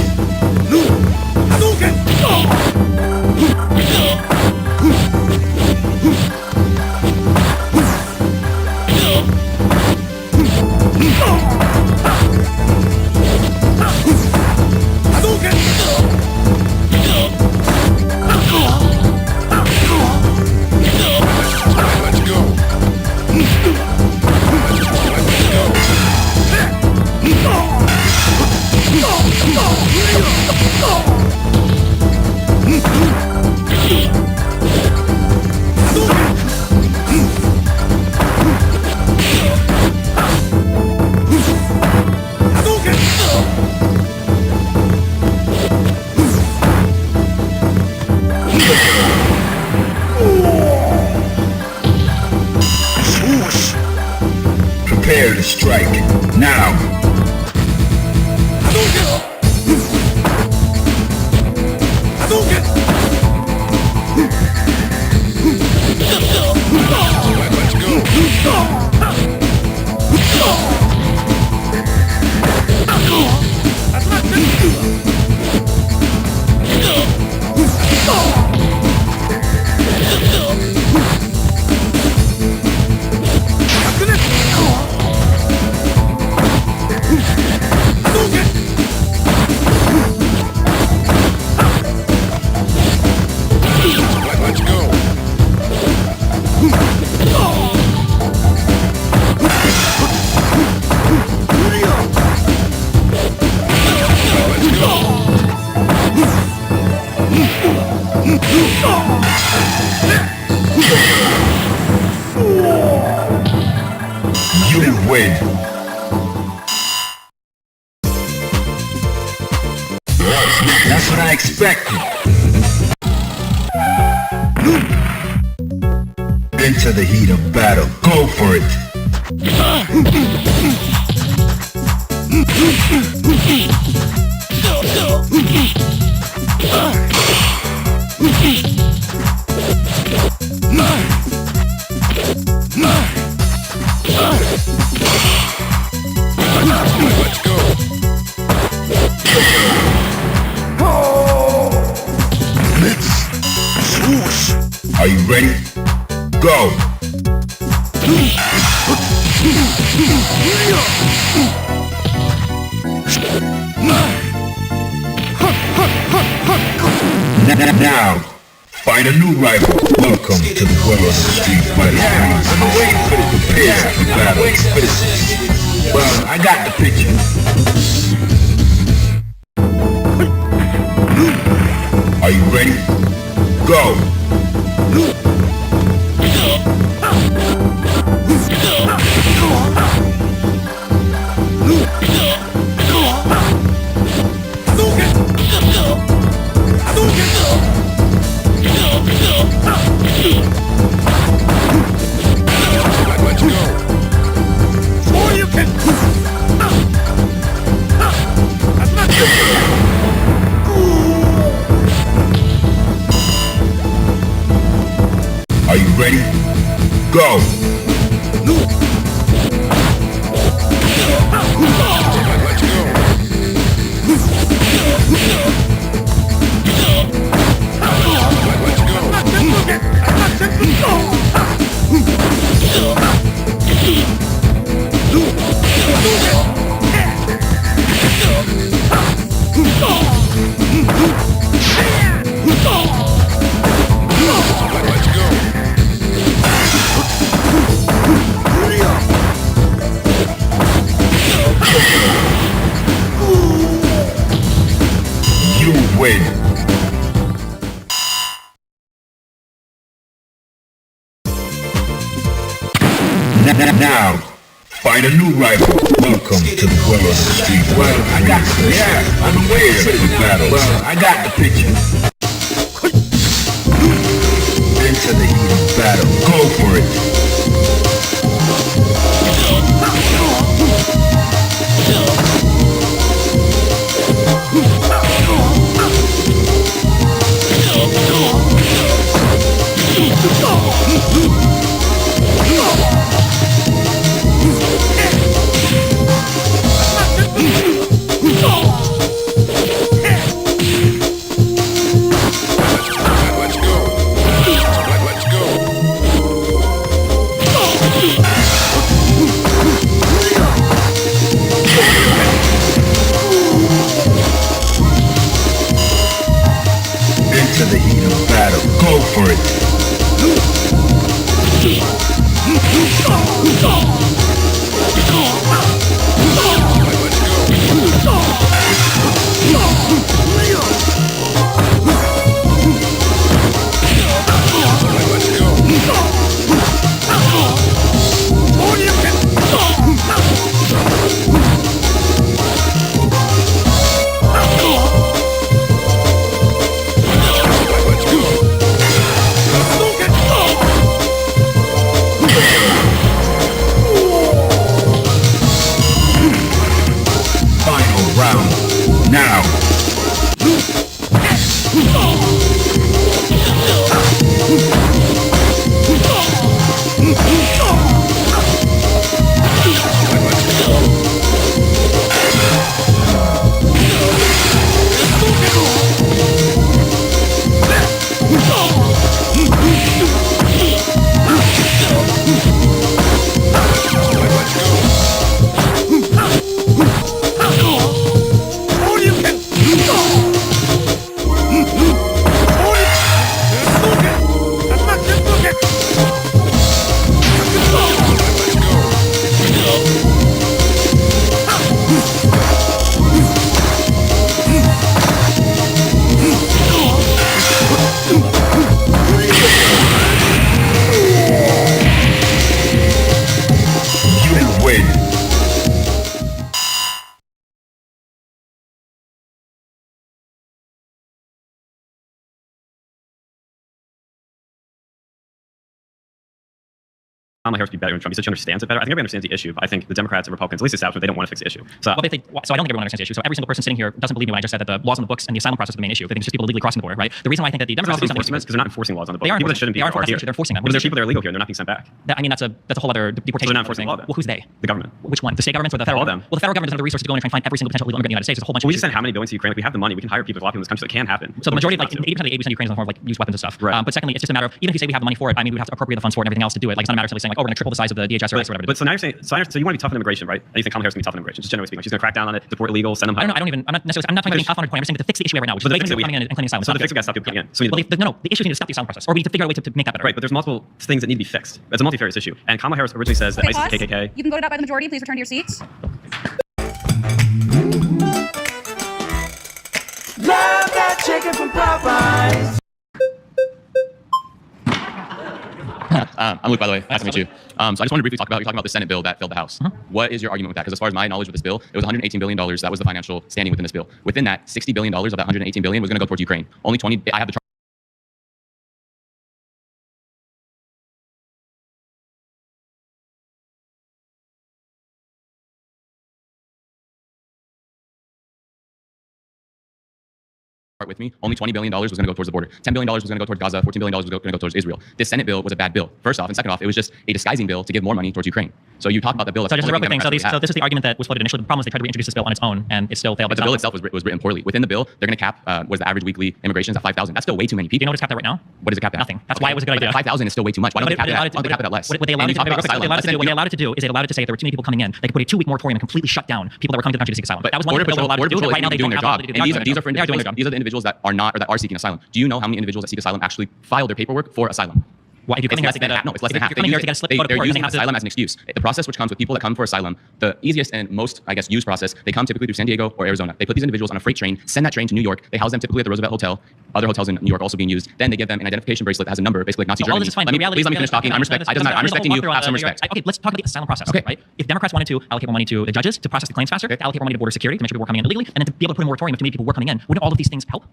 Prepare to strike. Now. You win. That's what I expected. Into the heat of battle. Go for it. Let's go. Blitz. Swoosh. Are you ready? Go. Now, find a new rival. Welcome to the world of the street fighter. Yeah, I've been waiting for this. Prepare for battle. Waiting for this. Well, I got the picture. Are you ready? Go. Let's go. Or you can. Are you ready? Go. Let's go. You win. Now, find a new rival. Welcome to the world of the street. Well, I got the yeah, I'm aware of the battle. Well, I got the picture. Into the heat of battle. Go for it. Now. You win. Kamala Harris would be better than Trump. He said she understands it better. I think everybody understands the issue. But I think the Democrats and Republicans, at least the establishment, they don't want to fix the issue. So, Well, so I don't think everyone understands the issue. So every single person sitting here doesn't believe me when I just said that the laws on the books and the asylum process are the main issue. They think it's just people illegally crossing the border, right? The reason why I think that the Democrats Democrats do something because they're not enforcing laws on the books. They are People that enforcing- shouldn't be they are here are here. enforcing- they're enforcing them. Well, there's people that are illegal here and they're not being sent back. I mean, that's a whole other deportation. So they're not enforcing the law then. Well, who's they? The government. Which one? The state governments or the federal All government? them. Well, the federal government doesn't have the resources to go in and try and find every single potential illegal immigrant in the United States. There's a whole bunch Well, of we just send how many billions to Ukraine? Like, we have the money. We can hire people to walk into this country. So it can happen. So the majority, like We just 80% of the aid we send to Ukraine is in the form of like used weapons and stuff. Right. But secondly, it's just a matter of even if you say we have the money for it, I mean, we would have to appropriate the funds for it and everything else to do it. Like it's not a matter of simply saying like, oh, we're going to triple the size of the DHS or But, whatever. but so now you're saying, so you want to be tough on immigration, right? And you think Kamala Harris is going to be tough on immigration, just generally speaking. She's going to crack down on it, deport illegals, send them home. I don't even. I'm not necessarily. I'm not talking about being tough on it. I'm saying to fix the issue right now, which But is the fix people it, coming in and claiming asylum. So the Stop fix it, it. guys, stop people coming in. So we Well, need to- no. The issue is to stop the asylum process, or we need to figure out a way to make that better. Right, but there's multiple things that need to be fixed. It's a multifarious issue. And Kamala Harris originally says that Okay, ISIS pause. and KKK. You can vote it out by the majority. Please return to your seats. Love that chicken from Popeyes. I'm Luke, by the way. Nice to meet you. So I just wanted to briefly talk about, you're talking about the Senate bill that failed the House. What is your argument with that? Because as far as my knowledge with this bill, it was $118 billion. That was the financial standing within this bill. Within that, $60 billion of that $118 billion was going to go towards Ukraine. Only 20, I have the with me, only $20 billion was going to go towards the border. $10 billion was going to go towards Gaza. $14 billion was going to go towards Israel. This Senate bill was a bad bill, first off. And second off, it was just a disguising bill to give more money towards Ukraine. So you talk about the bill. So That's just a the real only quick thing. thing So this is the argument that was floated initially. The problem is they tried to reintroduce this bill on its own, and it still failed. But the bill itself was written poorly. Within the bill, they're going to cap was the average weekly immigrations at 5,000. That's still way too many people. Do you know what it's capped at right now? What is it capped at? Nothing. That's why it was a good idea. 5,000 is still way too much. Why don't they cap it at? Why don't they cap it at less? What they allowed And it you talk about to do, asylum. what they allowed it to do is they allowed it to say if there were too many people coming in, they could put a 2-week moratorium and completely shut down people that were coming to the country to seek asylum. But That was one Border thing that they Patrol, allowed to do. Right now they doing don't their have job. the ability to do. And these are for They are doing their job. these are the individuals that are not or that are seeking asylum. Do you know how many individuals that seek asylum actually file their paperwork for asylum? Why, if you're It's coming less here than to half. get No, it's less than half. If you're coming here to get a slip, go to They're court, and using they have to- asylum as an excuse. The process which comes with people that come for asylum, the easiest and most, I guess, used process, they come typically through San Diego or Arizona. They put these individuals on a freight train, send that train to New York. They house them typically at the Roosevelt Hotel. Other hotels in New York also being used. Then they give them an identification bracelet that has a number, basically like Nazi So all Germany. this is fine. Let me, The reality please let me is- finish talking. I'm respect. I doesn't matter. I'm respecting you. Have some respect. Okay, let's talk about the asylum process. Okay. Right? If Democrats wanted to allocate more money to the judges to process the claims faster, allocate more money to border security to make sure people were coming in illegally, and then to be able to put a moratorium if too many people were coming in, wouldn't all of these things help?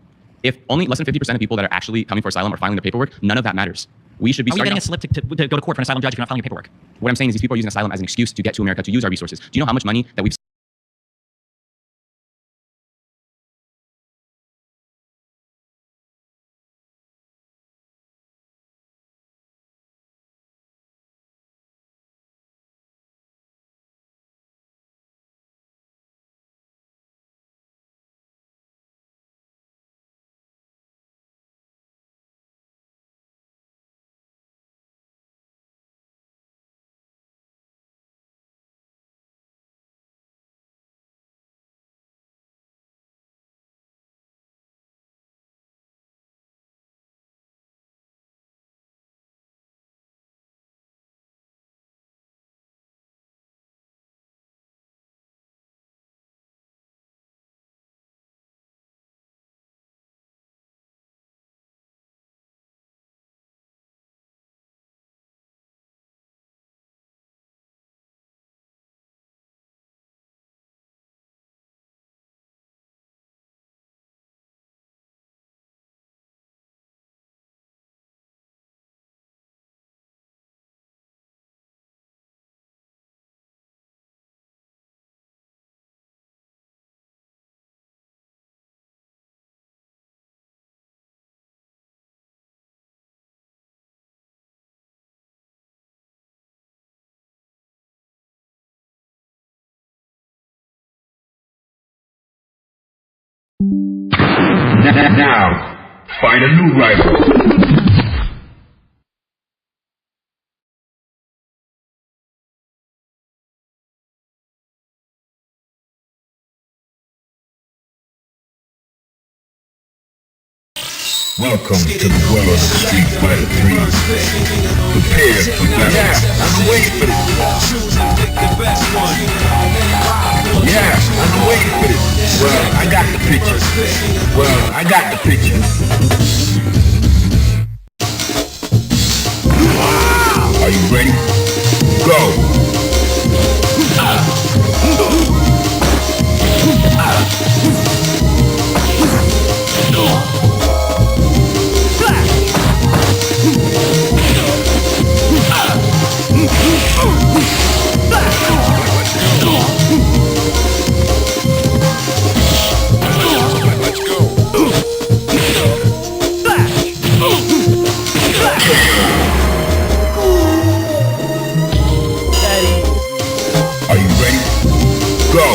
If only less than 50% of people that are actually coming for asylum are filing their paperwork, none of that matters. We should be Are you starting getting a off- slip to go to court for an asylum judge if you're not filing your paperwork? What I'm saying is these people are using asylum as an excuse to get to America to use our resources. Do you know how much money that we've Now, find a new rival. Welcome to the world of Street Fighter 3. Prepare for battle. Yeah, I've been waiting for this. Yeah, I've been waiting for this. Well, I got the picture. Are you ready? Go! Are you ready? Go!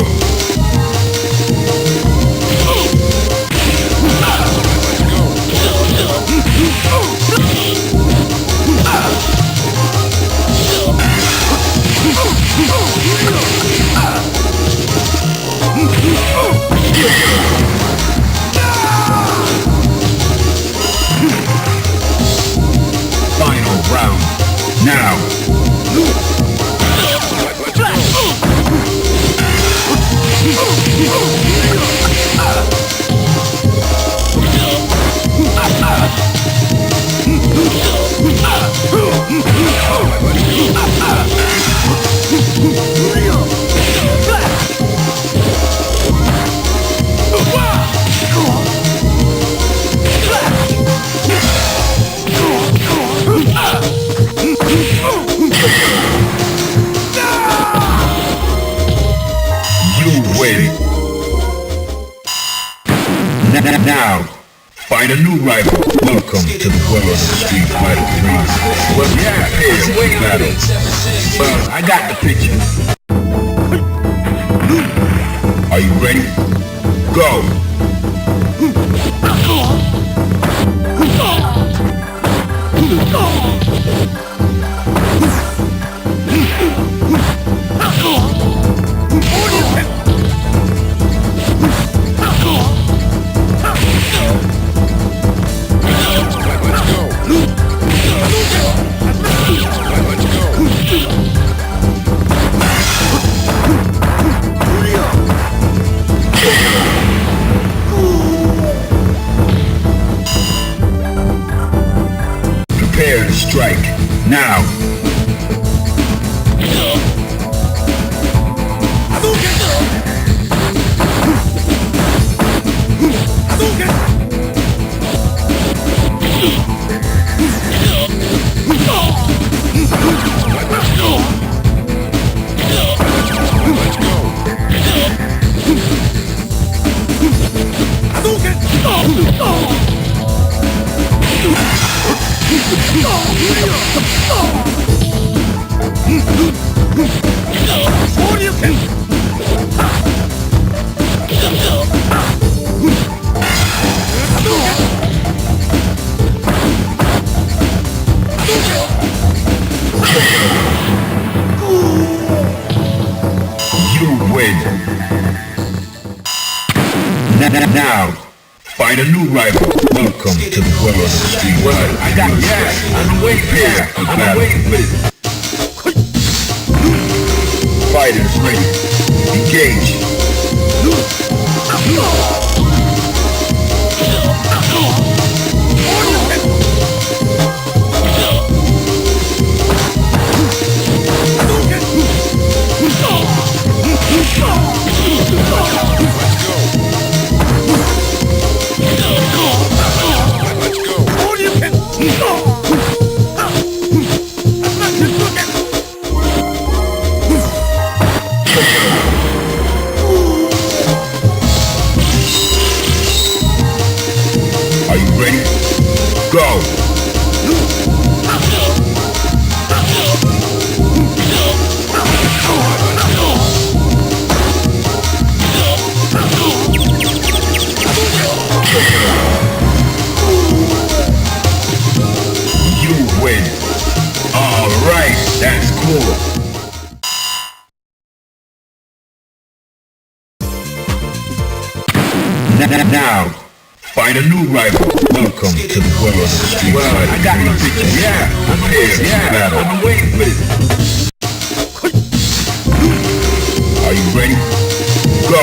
Final round. Now. Now, find a new rival. Welcome to the world of Street Fighter 3. Well, yeah, prepare for battle. Well, I got the picture. Are you ready? Go! Prepare to strike. Now. You win. Now, find a new rival. Welcome to the world of Street Fighter. I got I'm waiting here. I'm waiting for this. Fighters ready. Engage. Are you ready? Go! Now, find a new rival. Welcome to the world of Street Fighter. I got my picture. Yeah, I'm here. Yeah, I'm waiting for this. Are you ready? Go.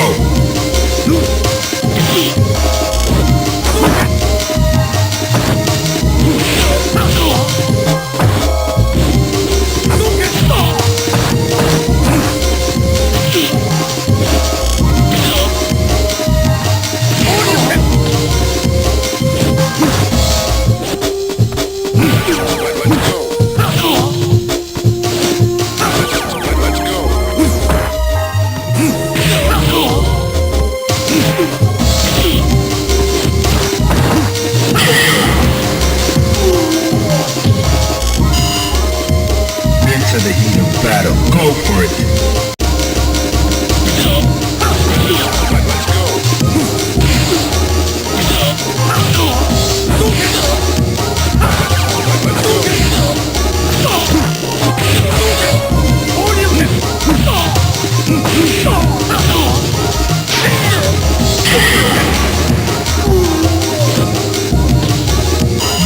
Into the heat of battle. Go for it.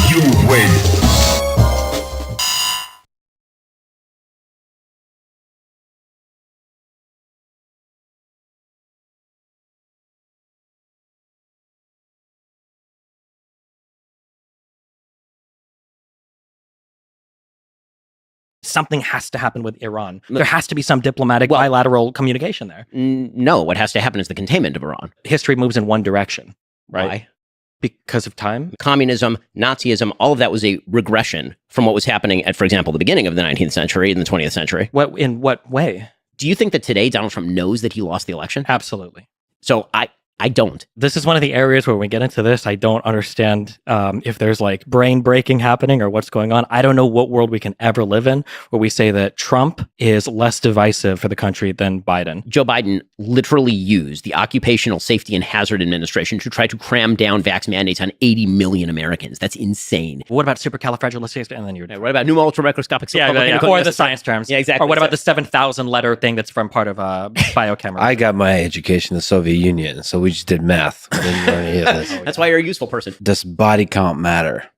You win. Something has to happen with Iran. There has to be some diplomatic bilateral communication there. No, what has to happen is the containment of Iran. History moves in one direction, right? Why? Because of time. Communism, Nazism, all of that was a regression from what was happening at, for example, the beginning of the 19th century and the 20th century. In what way? Do you think that today Donald Trump knows that he lost the election? Absolutely. So I don't. This is one of the areas where when we get into this, I don't understand if there's like brain breaking happening or what's going on. I don't know what world we can ever live in where we say that Trump is less divisive for the country than Biden. Joe Biden literally used the Occupational Safety and Hazard Administration to try to cram down vax mandates on 80 million Americans. That's insane. What about supercalifragilistic? And then you're what about pneumocromicroscopic? Or the science terms. Yeah, exactly. Or what about the 7,000 letter thing that's from part of biochemistry? I got my education in the Soviet Union, so we just did math. I didn't learn any of this. That's why you're a useful person. Does body count matter?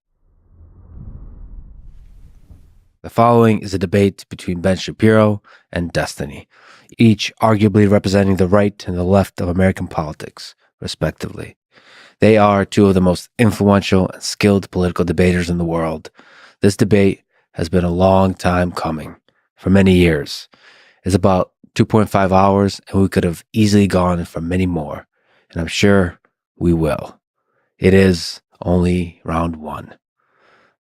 The following is a debate between Ben Shapiro and Destiny, each arguably representing the right and the left of American politics, respectively. They are two of the most influential and skilled political debaters in the world. This debate has been a long time coming, for many years. It's about 2.5 hours, and we could have easily gone for many more. And I'm sure we will. It is only round one.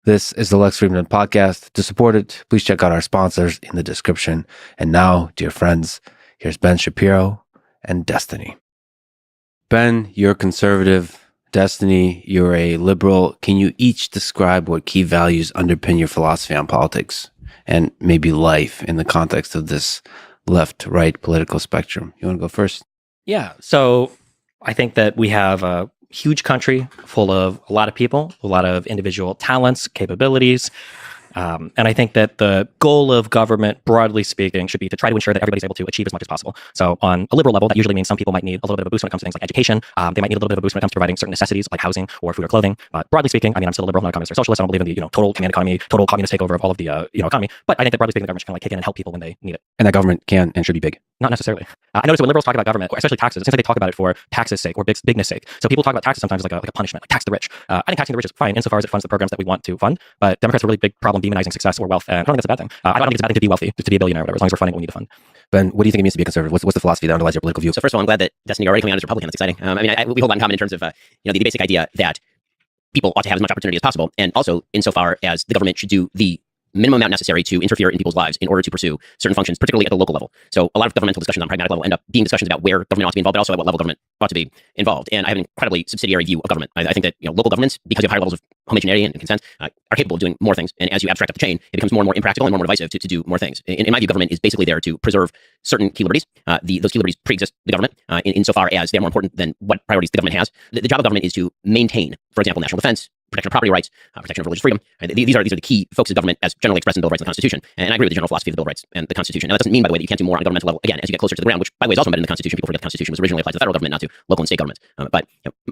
This is the Lex Fridman podcast. To support it, please check out our sponsors in the description. And now, dear friends, here's Ben Shapiro and Destiny. Ben, you're conservative. Destiny, you're a liberal. Can you each describe what key values underpin your philosophy on politics and maybe life in the context of this left-right political spectrum? You want to go first? Yeah. So I think that we have a huge country full of a lot of people, a lot of individual talents, capabilities. And I think that the goal of government, broadly speaking, should be to try to ensure that everybody's able to achieve as much as possible. So on a liberal level, that usually means some people might need a little bit of a boost when it comes to things like education. They might need a little bit of a boost when it comes to providing certain necessities like housing or food or clothing. But broadly speaking, I mean, I'm still a liberal, not a communist or socialist. I don't believe in the total command economy, total communist takeover of all of the economy. But I think that broadly speaking, the government should kind of like kick in and help people when they need it. And that government can and should be big. Not necessarily. I notice when liberals talk about government, especially taxes, it seems like they talk about it for taxes' sake or bigness sake. So people talk about taxes sometimes as like a punishment, like tax the rich. I think taxing the rich is fine insofar as it funds the programs that we want to fund. But Democrats have a really big problem demonizing success or wealth, and I don't think that's a bad thing. I don't think it's a bad thing to be wealthy, to be a billionaire, or whatever, as long as we're funding what we need to fund. Ben, what do you think it means to be a conservative? What's the philosophy that underlies your political view? So first of all, I'm glad that Destiny already coming out as Republican. That's exciting. I mean, we hold a lot in common in terms of the basic idea that people ought to have as much opportunity as possible, and also insofar as the government should do the minimum amount necessary to interfere in people's lives in order to pursue certain functions, particularly at the local level. So a lot of governmental discussions on pragmatic level end up being discussions about where government ought to be involved, but also at what level government ought to be involved. And I have an incredibly subsidiary view of government. I think that local governments, because you have higher levels of homogeneity and consent, are capable of doing more things. And as you abstract up the chain, it becomes more and more impractical and more divisive to do more things. In my view, government is basically there to preserve certain key liberties. Those key liberties pre-exist the government insofar as they're more important than what priorities the government has. The job of government is to maintain, for example, national defense, protection of property rights, protection of religious freedom. These are the key focus of government as generally expressed in the Bill of Rights and the Constitution. And I agree with the general philosophy of the Bill of Rights and the Constitution. Now, that doesn't mean, by the way, that you can't do more on a governmental level, again, as you get closer to the ground, which, by the way, is also embedded in the Constitution. People forget the Constitution was originally applied to the federal government, not to local and state governments. But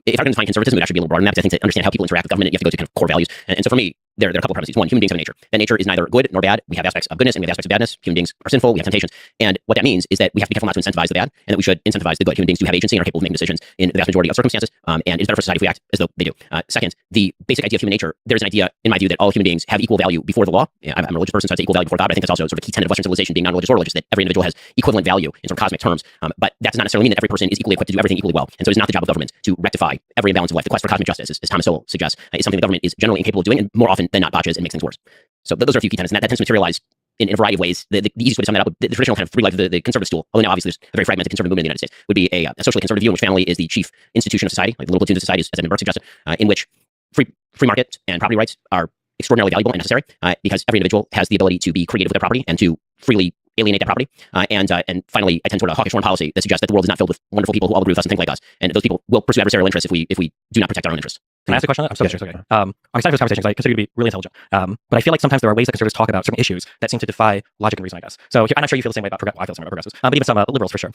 if I can define conservatism, it would actually be a little broader than that, because I think to understand how people interact with government, you have to go to kind of core values. And so for me, there are a couple of premises. One, human beings have a nature. That nature is neither good nor bad. We have aspects of goodness and we have aspects of badness. Human beings are sinful. We have temptations. And what that means is that we have to be careful not to incentivize the bad, and that we should incentivize the good. Human beings do have agency and are capable of making decisions in the vast majority of circumstances. And it's better for society if we act as though they do. Second, the basic idea of human nature, there's an idea, in my view, that all human beings have equal value before the law. I'm a religious person, so I'd say equal value before God, but I think that's also sort of a key tenet of Western civilization, being non-religious or religious, that every individual has equivalent value in sort of cosmic terms. But that does not necessarily mean that every person is equally equipped to do everything equally well. And so it's not the job of government to rectify every imbalance of life. The quest for cosmic justice, as Thomas Sowell suggests, is something the government is generally incapable of doing, and more often than not botches and makes things worse. So those are a few key tenets, and that tends to materialize in a variety of ways. The easiest way to sum that up, the traditional kind of three legs of the conservative stool, although now obviously there's a very fragmented conservative movement in the United States, would be a socially conservative view in which family is the chief institution of society, like the little platoons of society, as Edmund Burke suggested, in which free market and property rights are extraordinarily valuable and necessary, because every individual has the ability to be creative with their property and to freely alienate that property. And finally, I tend toward a hawkish foreign policy that suggests that the world is not filled with wonderful people who all agree with us and think like us, and those people will pursue adversarial interests if we do not protect our own interests. Can I ask a question? I'm so curious. Okay. I'm excited for this conversation because I consider you to be really intelligent. But I feel like sometimes there are ways that conservatives talk about certain issues that seem to defy logic and reason, I guess. So I'm not sure you feel the same way about I feel the same way about progressives, but even some liberals for sure.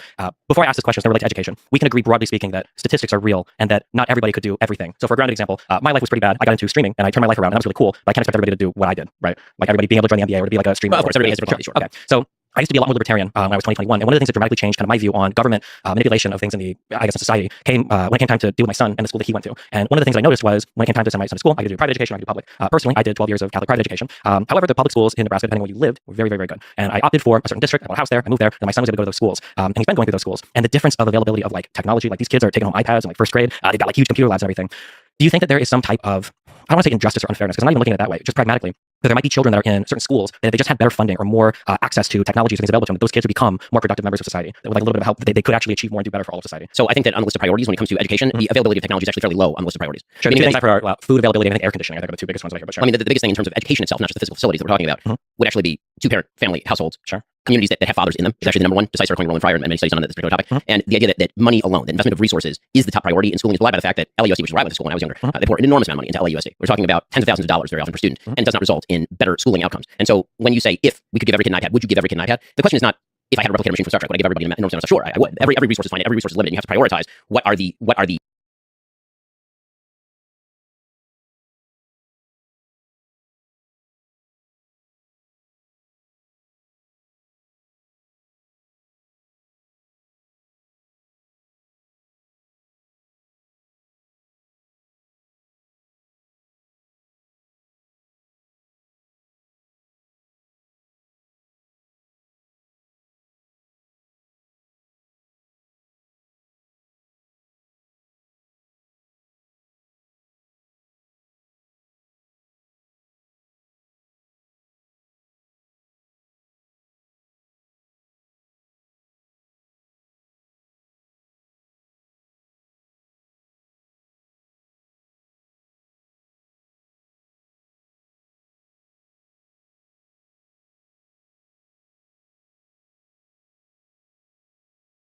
Before I ask this question, it's related to education. We can agree, broadly speaking, that statistics are real and that not everybody could do everything. So for a grounded example, my life was pretty bad. I got into streaming and I turned my life around, and that was really cool. But I can't expect everybody to do what I did, right? Like everybody being able to join the NBA or to be like a streamer. Well, of course, everybody has different qualities, sure. Okay. So I used to be a lot more libertarian when I was 2021, and one of the things that dramatically changed kind of my view on government manipulation of things in the, I guess, in society came when it came time to deal with my son and the school that he went to. And one of the things I noticed was when it came time to send my son to school, I could do private education, I could do public. Personally, I did 12 years of Catholic private education. However, the public schools in Nebraska, depending on where you lived, were very, very, very good. And I opted for a certain district. I bought a house there. I moved there, and my son was able to go to those schools. And he's been going through those schools. And the difference of availability of like technology, like these kids are taking home iPads in like first grade. They've got like huge computer labs and everything. Do you think that there is some type of, I don't want to say injustice or unfairness, because I'm not even looking at it that way, just pragmatically, that there might be children that are in certain schools that if they just had better funding or more access to technologies and things available to them, that those kids would become more productive members of society, that would like a little bit of help, that they could actually achieve more and do better for all of society? So I think that on the list of priorities, when it comes to education, the availability of technology is actually fairly low on the list of priorities. Sure, the two things are food availability and air conditioning. I think are the two biggest ones I hear, but sure. I mean, the biggest thing in terms of education itself, not just the physical facilities that we're talking about, would actually be two-parent family households. Sure. Communities that have fathers in them is actually the number one, despite Sir Roland Fryer and many studies on this particular topic. And the idea that money alone, the investment of resources, is the top priority in schooling is belied by the fact that LAUSD, which is where I went to school when I was younger, they pour an enormous amount of money into LAUSD. We're talking about tens of thousands of dollars very often per student, and it does not result in better schooling outcomes. And so when you say, if we could give every kid an iPad, would you give every kid an iPad? The question is not, if I had a replicator machine from Star Trek, would I give everybody an enormous amount of stuff? Sure, I would. Every resource is finite, every resource is limited. You have to prioritize what are the